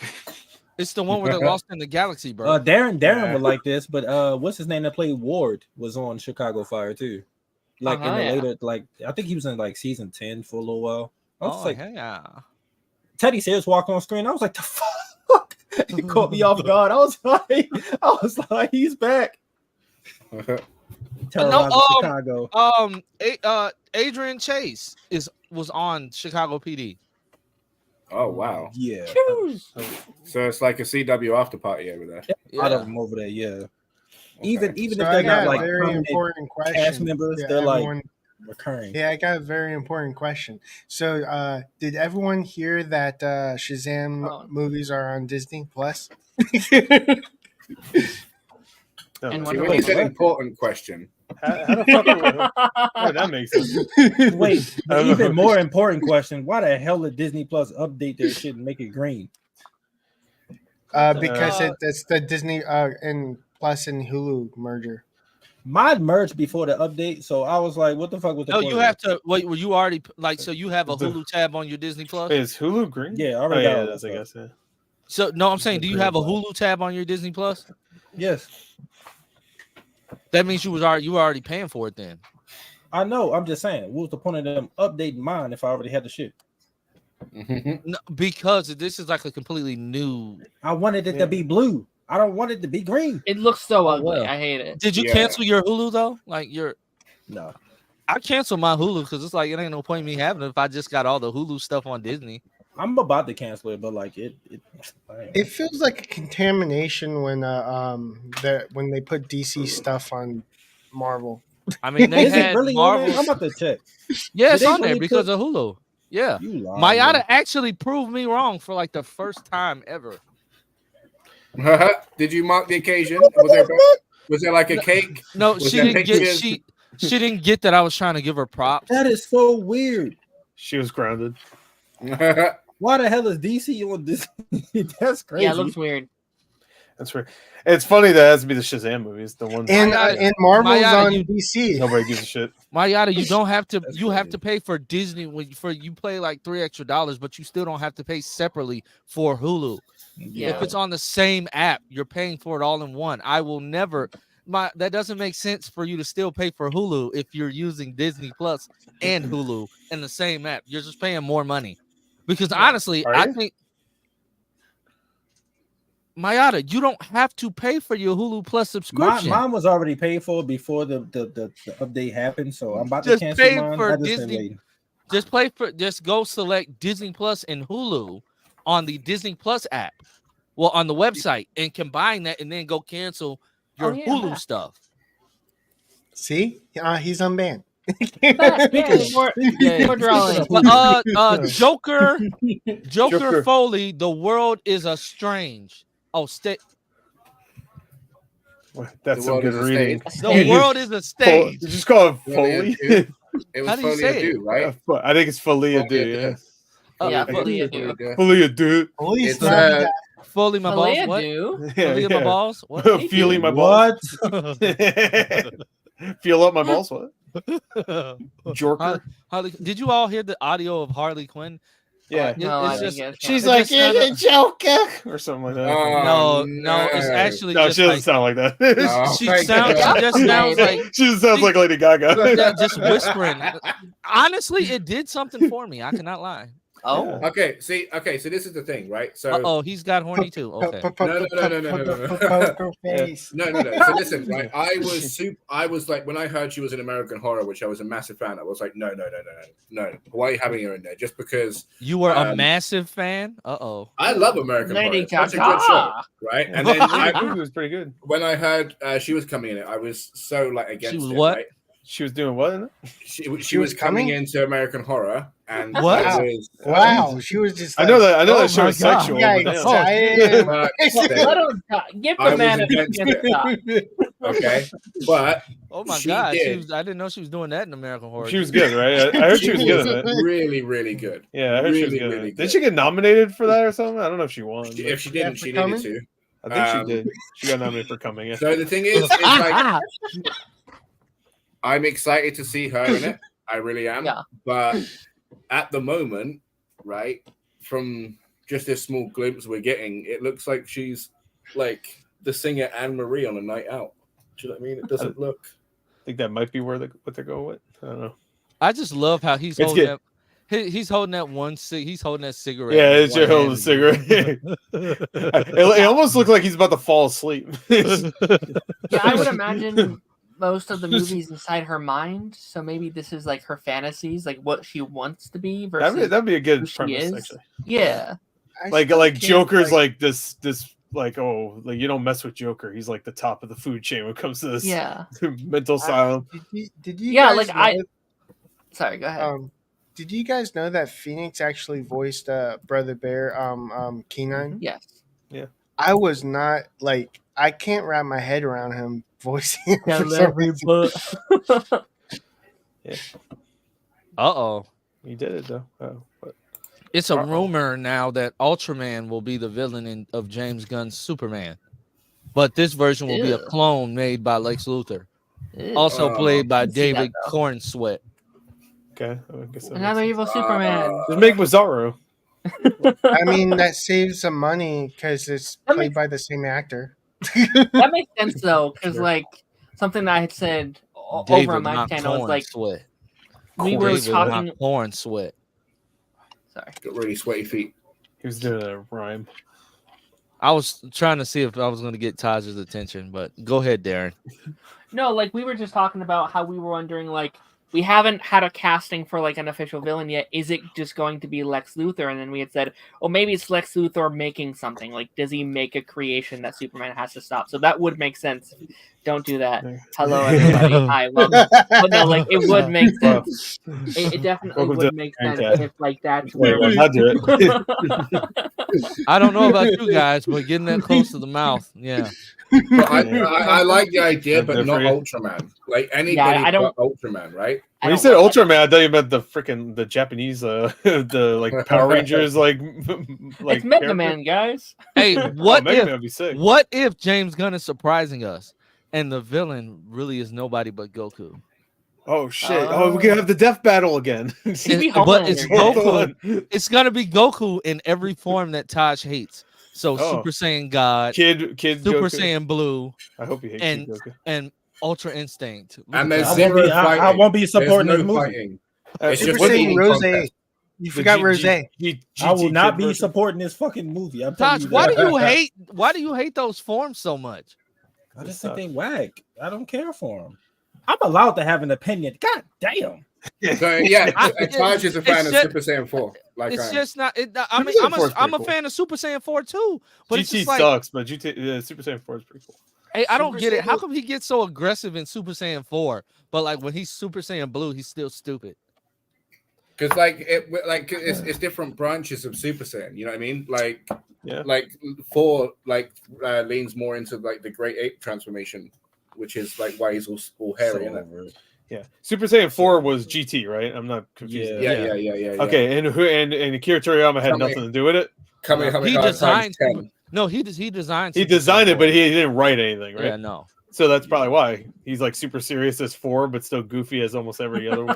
It's the one where they're lost in the galaxy, bro. Darren Yeah. would like this, but what's his name that played Ward was on Chicago Fire too. Like in the yeah. later, like I think he was in like season 10 for a little while. I was like, yeah. Teddy Sears walked on screen. I was like, the fuck? He caught me off guard. I was like, he's back. Terrorizing Chicago. Adrian Chase was on Chicago PD. Oh wow. Yeah, So it's like a CW after party over there. a lot of them over there. Yeah, even Okay. even So if I they're got not a like very permanent important question. cast members, Yeah, they're like everyone- recurring. Yeah, I got a very important question. So, did everyone hear that Shazam Oh. movies are on Disney Plus? No, And See, Wonder when you Woman. said important question. how the fuck? That makes sense. Wait, I don't know. even more important question: why the hell did Disney Plus update their shit and make it green? Because it's the Disney and Plus and Hulu merger. Mine merged before the update, so I was like, "What the fuck was the No, point you of have it?" to wait. Were you already like so? You have a Hulu tab on your Disney Plus. Wait, is Hulu green? Yeah, I Oh, already yeah, got it all is, that I stuff. guess. Yeah. So no, I'm saying, do you Green have a Plus. Hulu tab on your Disney Plus? Yes, That means you were already paying for it then. I know. I'm just saying, what was the point of them updating mine if I already had the shit? No, because this is like a completely new. I wanted it to be blue. I don't want it to be green. It looks so ugly. well. I hate it. Did you Yeah. cancel your Hulu though? Like No, I canceled my Hulu because it's like it ain't no point in me having it if I just got all the Hulu stuff on Disney. I'm about to cancel it, but like it It feels like a contamination when when they put DC stuff on Marvel. I mean, they Is it had really on there? Marvel. I'm about to check. Yeah, it's Did they on there really because put- of Hulu. Yeah, You lying, Mayada man. actually proved me wrong for like the first time ever. Did you mark the occasion? Was there like a cake? No, Was she there didn't get pictures? she didn't get that I was trying to give her props. That is so weird. She was grounded. Why the hell is DC on Disney? That's crazy. Yeah, it looks weird. That's right. It's funny that it has to be the Shazam movies. The ones And Marvel's on DC. Nobody gives a shit. Mayada, you don't have to. You have to pay for Disney for you pay like $3 extra, but you still don't have to pay separately for Hulu. Yeah. If it's on the same app, you're paying for it all in one. I will never. That doesn't make sense for you to still pay for Hulu if you're using Disney Plus and Hulu in the same app. You're just paying more money. Because honestly, I think Mayada, you don't have to pay for your Hulu Plus subscription. Mine was already paid for before the update happened, so I'm about to cancel mine. For Disney. Just go select Disney Plus and Hulu on the Disney Plus app. Well, on the website, and combine that, and then go cancel your Hulu stuff. See, he's unbanned. More drawing. Joker Foley. The world is a strange. That's some good reading. The world is a stage. You just call it Foley. It was How do you say Folia, right? I think it's Folia, dude. Yeah, Folia do. Folia, dude. It's Foley my balls. What? Folia my balls. What? Feeling my balls. Feel up my balls. What? Joker. Did you all hear the audio of Harley Quinn? Yeah. She's like, you're the Joker, or something like that. No, it's actually. No, she doesn't sound like that. She just sounds like. She just sounds like Lady Gaga. Just whispering. Honestly, it did something for me. I cannot lie. Oh, okay. So this is the thing, right? So he's got horny too. Okay. No. So listen, right? I was like, when I heard she was in American Horror, which I was a massive fan, I was like, no. Why are you having her in there? Just because you were a massive fan? I love American Horror. It's such a good show, right? And then it was pretty good. When I heard she was coming in it, I was so like against she was it. What? Right? She was doing what? In it? She was coming into American Horror, and what? Wow, she was just. Like, I know that show was sexual. Yeah, give the man a chance. Okay, but oh my god, I didn't know she was doing that in American Horror. She was good, right? I heard she was good in it. Really, really good. Yeah, I heard she was good. Really good. Did she get nominated for that or something? I don't know if she won. If she didn't, she needed to. I think she did. She got nominated for Coming. Yeah. So the thing is like, I'm excited to see her in it. I really am. Yeah. But at the moment, right, from just this small glimpse we're getting, it looks like she's like the singer Anne Marie on a night out. Do you know what I mean? It doesn't look. I think that might be what they're going with. I don't know. I just love how he's holding that. He's holding that he's holding that cigarette. Yeah, it's your holding a cigarette. It almost looked like he's about to fall asleep. Yeah, I would imagine most of the movies inside her mind, so maybe this is like her fantasies, like what she wants to be versus that'd be a good who she premise, is. actually. Yeah, like Joker's like this like, oh, like you don't mess with Joker, he's like the top of the food chain when it comes to this mental asylum. Did you guys know, sorry, go ahead. Did you guys know that Phoenix actually voiced Brother Bear Keenan? Yes. Yeah. I was not like, I can't wrap my head around him voicing him for some reason. Yeah. He did it though. It's a rumor now that Ultraman will be the villain of James Gunn's Superman, but this version will be a clone made by Lex Luthor, also played by David Cornsweet. Okay, another evil Superman. Just make Bizarro. I mean, that saves some money because it's played by the same actor. That makes sense though, because like something that I had said over on my channel was like we were talking Corn Sweat. Sorry, got really sweaty feet. He was doing a rhyme. I was trying to see if I was going to get Taj's attention, but go ahead, Darren. No, like we were just talking about how we were wondering, like we haven't had a casting for like an official villain yet. Is it just going to be Lex Luthor? And then we had said, oh, maybe it's Lex Luthor making something. Like, does he make a creation that Superman has to stop? So that would make sense. Don't do that. Hello, everybody. Hi, welcome. But no, like it would make sense. It definitely would make sense if like that's where. I'll do it. I don't know about you guys, but getting that close to the mouth, yeah. But I like the idea, but not Ultraman. Like anybody but Ultraman, right? right? When you said Ultraman, I thought you meant the Japanese the like Power Rangers like it's Mega Man, guys. Hey, what Mega Man would be sick. What if James Gunn is surprising us and the villain really is nobody but Goku? Oh shit! We can have the death battle again. But it's Goku. It's gonna be Goku in every form that Taj hates. So Super Saiyan God, Kid, Super Goku. Saiyan Blue. I hope you hate Kid Goku. And Ultra Instinct. And there's zero fighting. I won't be supporting this movie. Fighting. Super Saiyan Rose. You forgot Rose. I will not be supporting this fucking movie. Taj, why do you hate those forms so much? I just think they whack. I don't care for them. I'm allowed to have an opinion. God damn. So yeah, Taj is a fan of Super Saiyan 4. Like it's just not. I mean, I'm a fan of Super Saiyan 4 too. But GT it's like, sucks, but Super Saiyan 4 is pretty cool. Hey, I don't get it. How come he gets so aggressive in Super Saiyan 4, but like when he's Super Saiyan Blue, he's still stupid? Because it's different branches of Super Saiyan. You know what I mean? Like 4 leans more into like the Great Ape transformation, which is like why he's all hairy. Yeah, Super Saiyan 4 was GT, right? I'm not confused. Yeah. Okay, and Akira Toriyama had nothing to do with it. He designed. No, he designed. He designed it, but he didn't write anything, right? Yeah, no. So that's probably why he's like super serious as 4, but still goofy as almost every other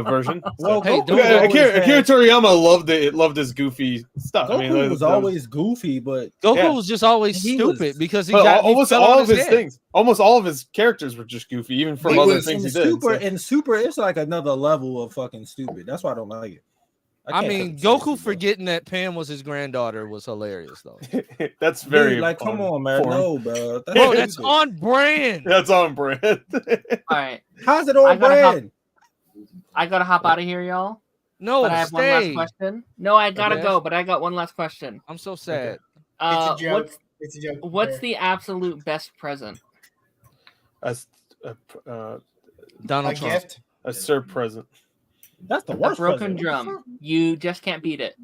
version. Well, so, Akira Toriyama loved his goofy stuff. Goku was always goofy, but Goku was just always stupid because he got almost all of his things. Almost all of his characters were just goofy, even from other things he did. In Super, it's like another level of fucking stupid. That's why I don't like it. I mean, Goku forgetting that Pam was his granddaughter was hilarious, though. That's very like, come on, man. No, bro. That's on brand. That's on brand. All right. How's it on brand? I gotta hop out of here, y'all. No, but I have one last question. No, I gotta go, but I got one last question. I'm so sad. It's a joke. It's a joke. What's the absolute best present? Donald Trump. Gift? A Sir present. That's the worst. A broken drum. You just can't beat it.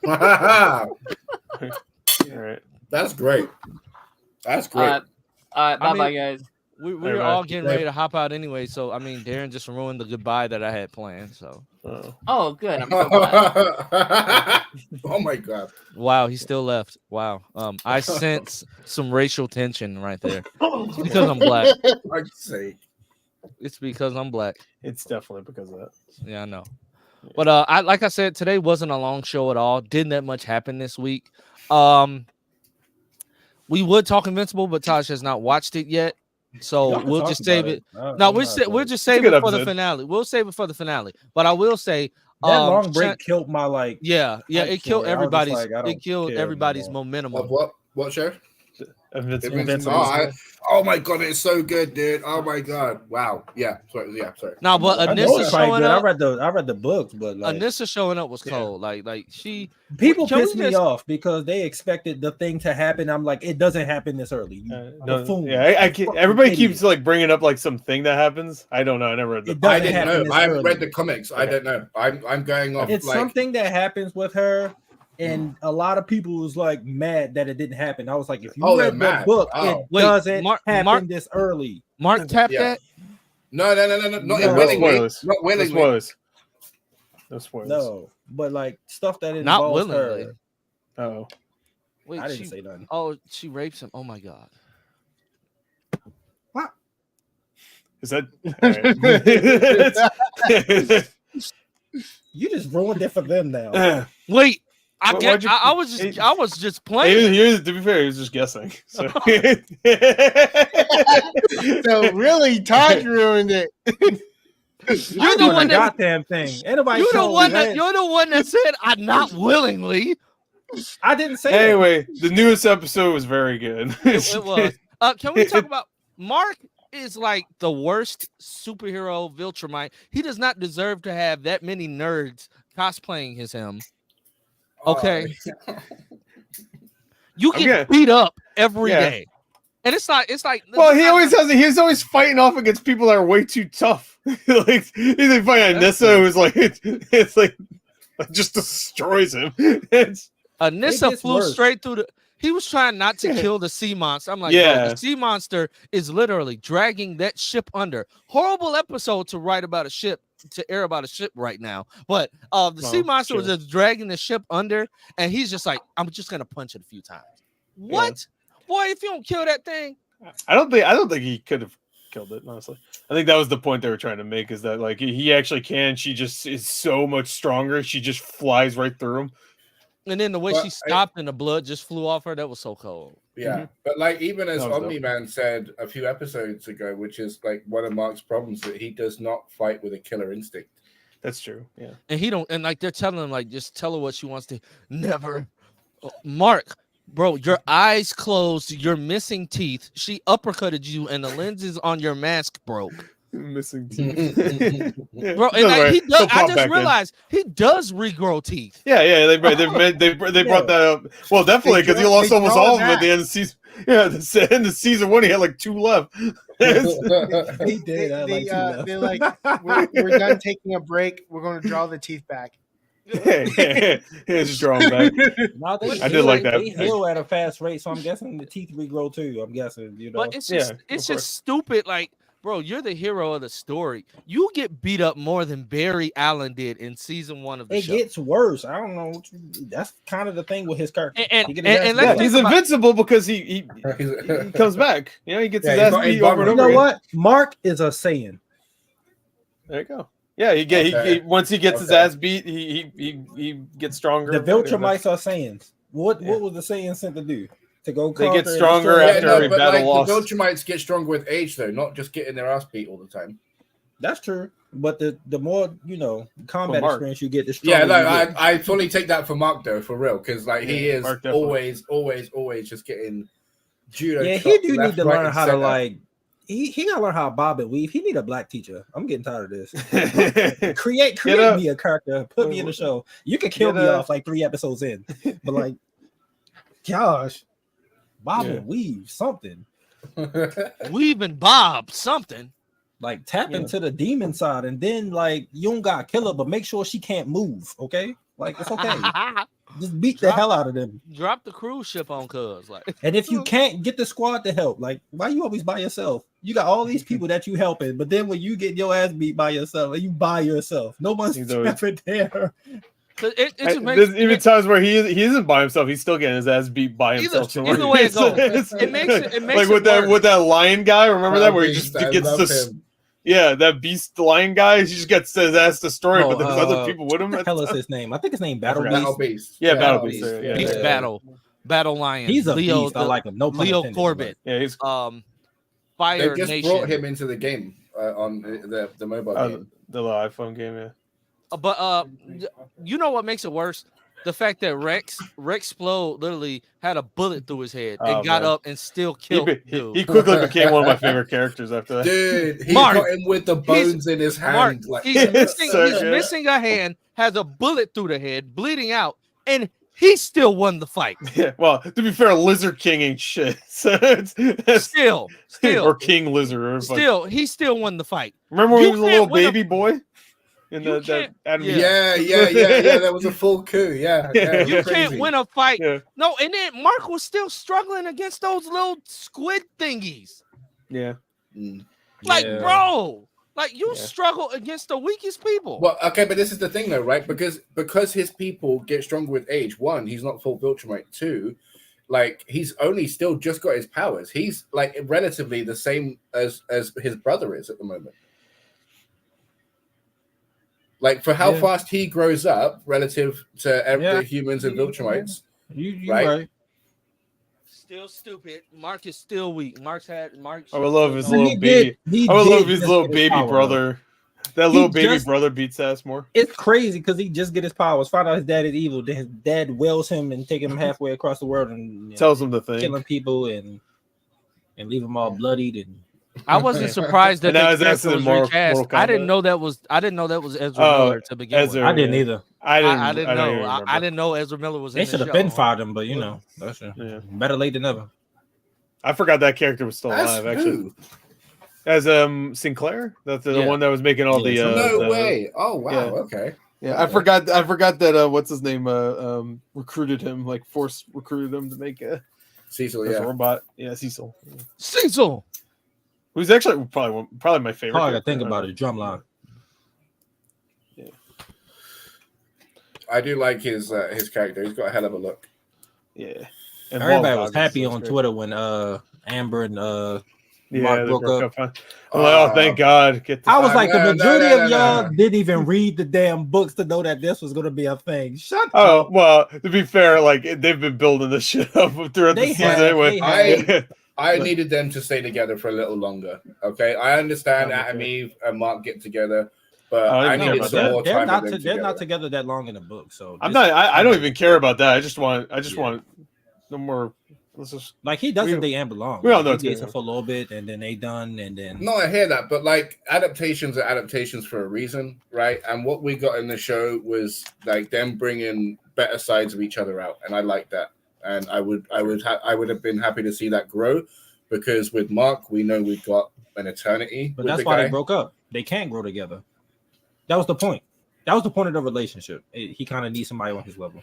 All right. That's great. That's great. Bye, guys. We were all getting ready to hop out anyway, so I mean, Darren just ruined the goodbye that I had planned. So. Oh, good. I'm so glad. Oh my god. Wow, he still left. Wow. I sense some racial tension right there. It's because I'm black. I'd say. It's because I'm black. It's definitely because of that. Yeah, I know. But like I said, today wasn't a long show at all. Didn't that much happen this week. We would talk Invincible, but Taj has not watched it yet. So we'll just save it. No, we'll just save it for the finale. We'll save it for the finale. But I will say that long break killed my it killed everybody's everybody's momentum. Of what show? Invincible. Oh my god, it's so good, dude. Oh my god. Wow. Yeah. Sorry. No, but Anissa showing up. I read the books, but like, Anissa showing up was cold. Like people piss me off because they expected the thing to happen. I'm like, it doesn't happen this early. Everybody keeps like bringing up like something that happens. I don't know. I never read the. I didn't know. I haven't read the comics. I don't know. I'm going off. It's something that happens with her. And a lot of people was like mad that it didn't happen. I was like, if you read the book, it doesn't happen this early. Mark tapped that? No. Not willingly. Not willingly. No spoilers. No, but like stuff that involves not willingly. her. Oh, wait, I didn't say nothing. Oh, she rapes him. Oh my god. What? Is that? You just ruined it for them now. Wait. I was just playing. To be fair, he was just guessing. So, so really, Todd ruined it. You're the one that goddamn thing. You're the one that said I'm not willingly. I didn't say. Anyway, the newest episode was very good. It was. Can we talk about Mark? Is like the worst superhero Viltrumite. He does not deserve to have that many nerds cosplaying him. Okay, you get beat up every day, and it's like. Well, he's always fighting off against people that are way too tough. Like he's fighting Anissa, who's like it's like just destroys him. Anissa flew straight through the. He was trying not to kill the sea monster. I'm like, bro, the sea monster is literally dragging that ship under. Horrible episode to write about a ship, to air about a ship right now. But the sea monster was just dragging the ship under, and he's just like, I'm just gonna punch it a few times. What? Boy, if you don't kill that thing. I don't think he could have killed it, honestly. I think that was the point they were trying to make, is that like he actually can. She just is so much stronger. She just flies right through him. And then the way she stopped and the blood just flew off her, that was so cold. Yeah, but like even as Omni-Man said a few episodes ago, which is like one of Mark's problems, that he does not fight with a killer instinct. That's true. Yeah, and he don't. And like they're telling him, like, just tell her what she wants to. Never, Mark, bro, your eyes closed. You're missing teeth. She uppercutted you, and the lenses on your mask broke. Missing teeth, bro. And like, he does. I just realized he does regrow teeth. Yeah. They brought that up. Well, definitely, because he lost almost all of them at the end of the season. Yeah, the end of season 1, he had like 2 left. He did. They're like, we're done taking a break. We're going to draw the teeth back. Yeah, just draw them back. No, I did like that. They heal at a fast rate, so I'm guessing the teeth regrow too. I'm guessing, you know. But it's just stupid. Like, bro, you're the hero of the story. You get beat up more than Barry Allen did in season 1 of the show. It gets worse. I don't know. That's kind of the thing with his character. And he's invincible because he comes back. You know, he gets his ass beat over and over. You know what? Mark is a Saiyan. There you go. Yeah, he once he gets his ass beat, he gets stronger. The Viltrumites are Saiyans. What was the Saiyans sent to do? To go they get stronger after every battle lost. The Viltrumites get stronger with age, though, not just getting their ass beat all the time. That's true, but the more combat experience you get, the stronger. Yeah, no, I fully take that for Mark though, for real, because like he is always just getting judo. Yeah, he do need to learn how to like. He gotta learn how to bob and weave. He need a black teacher. I'm getting tired of this. create me a character. Put me in the show. You can kill me off like 3 episodes in, but like, gosh, bob and weave something. Weave and bob something. Like tap into the demon side, and then like you don't gotta kill her, but make sure she can't move. Okay, like it's okay. Just beat the hell out of them. Drop the cruise ship on cuz. Like, and if you can't get the squad to help, like why you always by yourself? You got all these people that you helping, but then when you get your ass beat by yourself, and you by yourself, no one's ever there. There's even times where he isn't by himself. He's still getting his ass beat by himself. Either way it goes, it makes like with that lion guy. Remember that where he just gets this. Yeah, that beast lion guy, he just gets his ass destroyed, but there's other people with him. What the hell is his name? I think his name Battle Beast. Yeah, Battle Beast. Beast Battle Lion. He's a beast. I like him. No pun Leo intended, Corbett. Yeah, he's Fire They just Nation. brought him into the game on the mobile game. The little iPhone game, yeah. But you know what makes it worse? The fact that Rex Splode literally had a bullet through his head and got up and still killed dude. He quickly became one of my favorite characters after that. Dude, he got him with the bones in his hand. He's missing a hand, has a bullet through the head, bleeding out, and he still won the fight. Yeah, well, to be fair, Lizard King ain't shit. So still, or King Lizard. Or still, he still won the fight. Remember when he was a little baby boy? In that that was a full coup. Yeah, you can't win a fight. Yeah. No, and then Mark was still struggling against those little squid thingies. Yeah, bro, like you struggle against the weakest people. Well, okay, but this is the thing though, right? Because his people get stronger with age. 1, he's not full Viltrumite. 2, like he's only still just got his powers. He's like relatively the same as his brother is at the moment. Like for how fast he grows up relative to the humans and Viltrumites. You right. Still stupid. Mark is still weak. Mark. I would love his little baby. I would love his little baby brother. That little baby brother beats ass more. It's crazy because he just get his powers. Find out his dad is evil. Then his dad wells him and take him halfway across the world and tells him the thing, killing people and leave them all bloodied and. I wasn't surprised that that was recast. I didn't know that was Ezra Miller to begin with. I didn't either. I didn't know. I didn't know Ezra Miller was. They should have been fired him, but that's better late than never. I forgot that character was still alive. Actually, as Sinclair, that's the one that was making all the. No way! Oh wow! Okay. Yeah, I forgot that. What's his name? Recruited him, like force recruited him to make Cecil, There's yeah. a robot. Yeah, Cecil. Cecil. Who's actually probably my favorite. Hard to think about it. Drumline. Yeah. I do like his character. He's got a hell of a look. Yeah. And everybody was happy on Twitter when Amber and Mark broke up. Oh, thank God! I was like, the majority of y'all didn't even read the damn books to know that this was going to be a thing. Shut up. Oh well, to be fair, like they've been building this shit up throughout the season anyway. I needed them to stay together for a little longer. Okay, I understand Adam, Eve, and Mark get together, but I needed some more time. They're not together that long in the book, so I'm not. I don't even care about that. I just want no more. Let's just like he doesn't date Amber long. We all know he dates her for a little bit, and then they done, and then. No, I hear that, but like adaptations are adaptations for a reason, right? And what we got in the show was like them bringing better sides of each other out, and I like that. And I would have been happy to see that grow, because with Mark, we know we've got an eternity. But that's why they broke up. They can't grow together. That was the point. That was the point of the relationship. He kind of needs somebody on his level.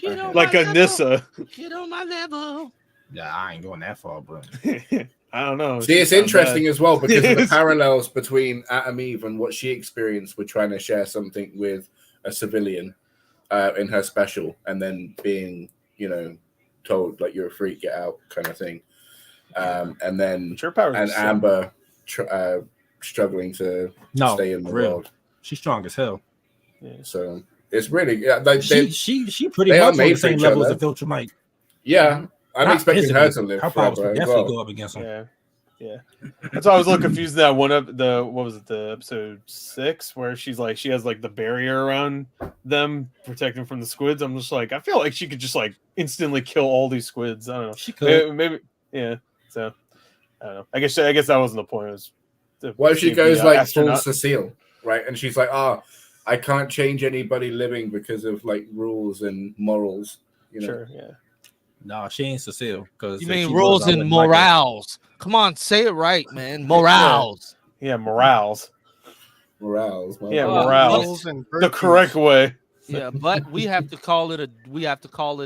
Like a Nissa. Get on my level. Yeah, I ain't going that far, bro. I don't know. See, it's interesting as well because of the parallels between Atom Eve and what she experienced with trying to share something with a civilian in her special, and then being, told like you're a freak, get out, kind of thing. And then Amber struggling to stay in the world. She's strong as hell. Yeah. So it's really like she pretty much on the same level as a Filter Mike. Yeah, I'm expecting her to live. Her powers would definitely go up against him. Yeah. That's why I was a little confused. That one of the episode 6 where she has like the barrier around them protecting from the squids. I'm just like, I feel like she could just like instantly kill all these squids. I don't know. She could. Maybe yeah. So I don't know. I guess that wasn't the point. What if she goes like full Cecile, right? And she's like, I can't change anybody living because of like rules and morals. Sure, yeah. No, she ain't Cecile. You mean rules and morals? Come on, say it right, man. Morals. Yeah, morals. Morals. Yeah, morals. The correct way. Yeah, but we have to call it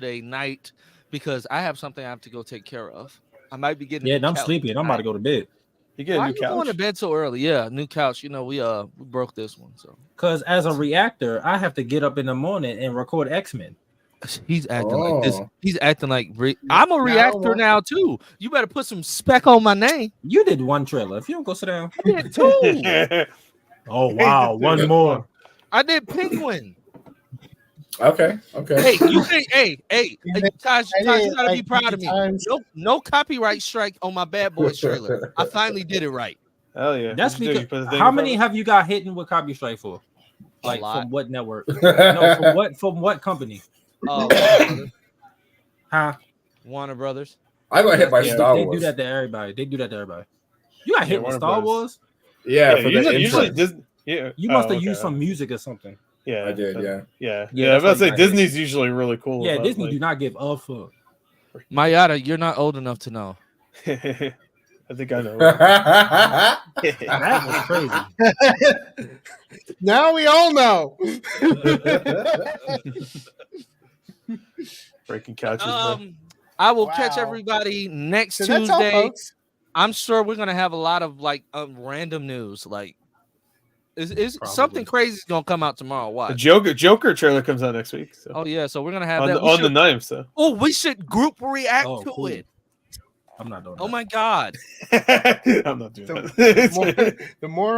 a night because I have something I have to go take care of. I might be getting. Yeah, I'm sleepy and I'm about to go to bed. You get a new couch? Why are you going to bed so early? Yeah, new couch. We broke this one. So because as a reactor, I have to get up in the morning and record X-Men. He's acting like this. He's acting like I'm a reactor now too. You better put some spec on my name. You did one trailer. If you don't go sit down, I did 2. Oh wow, one more. I did Penguin. Okay. Hey, you think? Hey, Taj, you gotta be proud of me. No copyright strike on my Bad Boys trailer. I finally did it right. Hell yeah! That's because how many have you got hit with copyright strike for? Like from what network? No, from what company? Warner Brothers. I got hit by Star Wars. They do that to everybody. You got hit with Star Wars? Yeah, usually Disney. Yeah, you must have used some music or something. Yeah, I did. Yeah. I was about to say Disney's usually really cool. Yeah, Disney do not give a fuck. Mayada, you're not old enough to know. I think I know. That was crazy. Now we all know. Breaking couches. I will catch everybody next Tuesday. I'm sure we're gonna have a lot of like random news. Like, is something crazy gonna come out tomorrow? Watch. The Joker trailer comes out next week. So. Oh yeah, so we're gonna have that on the 9th. So. Oh, we should group react to it. I'm not doing that. Oh my god. I'm not doing that. The more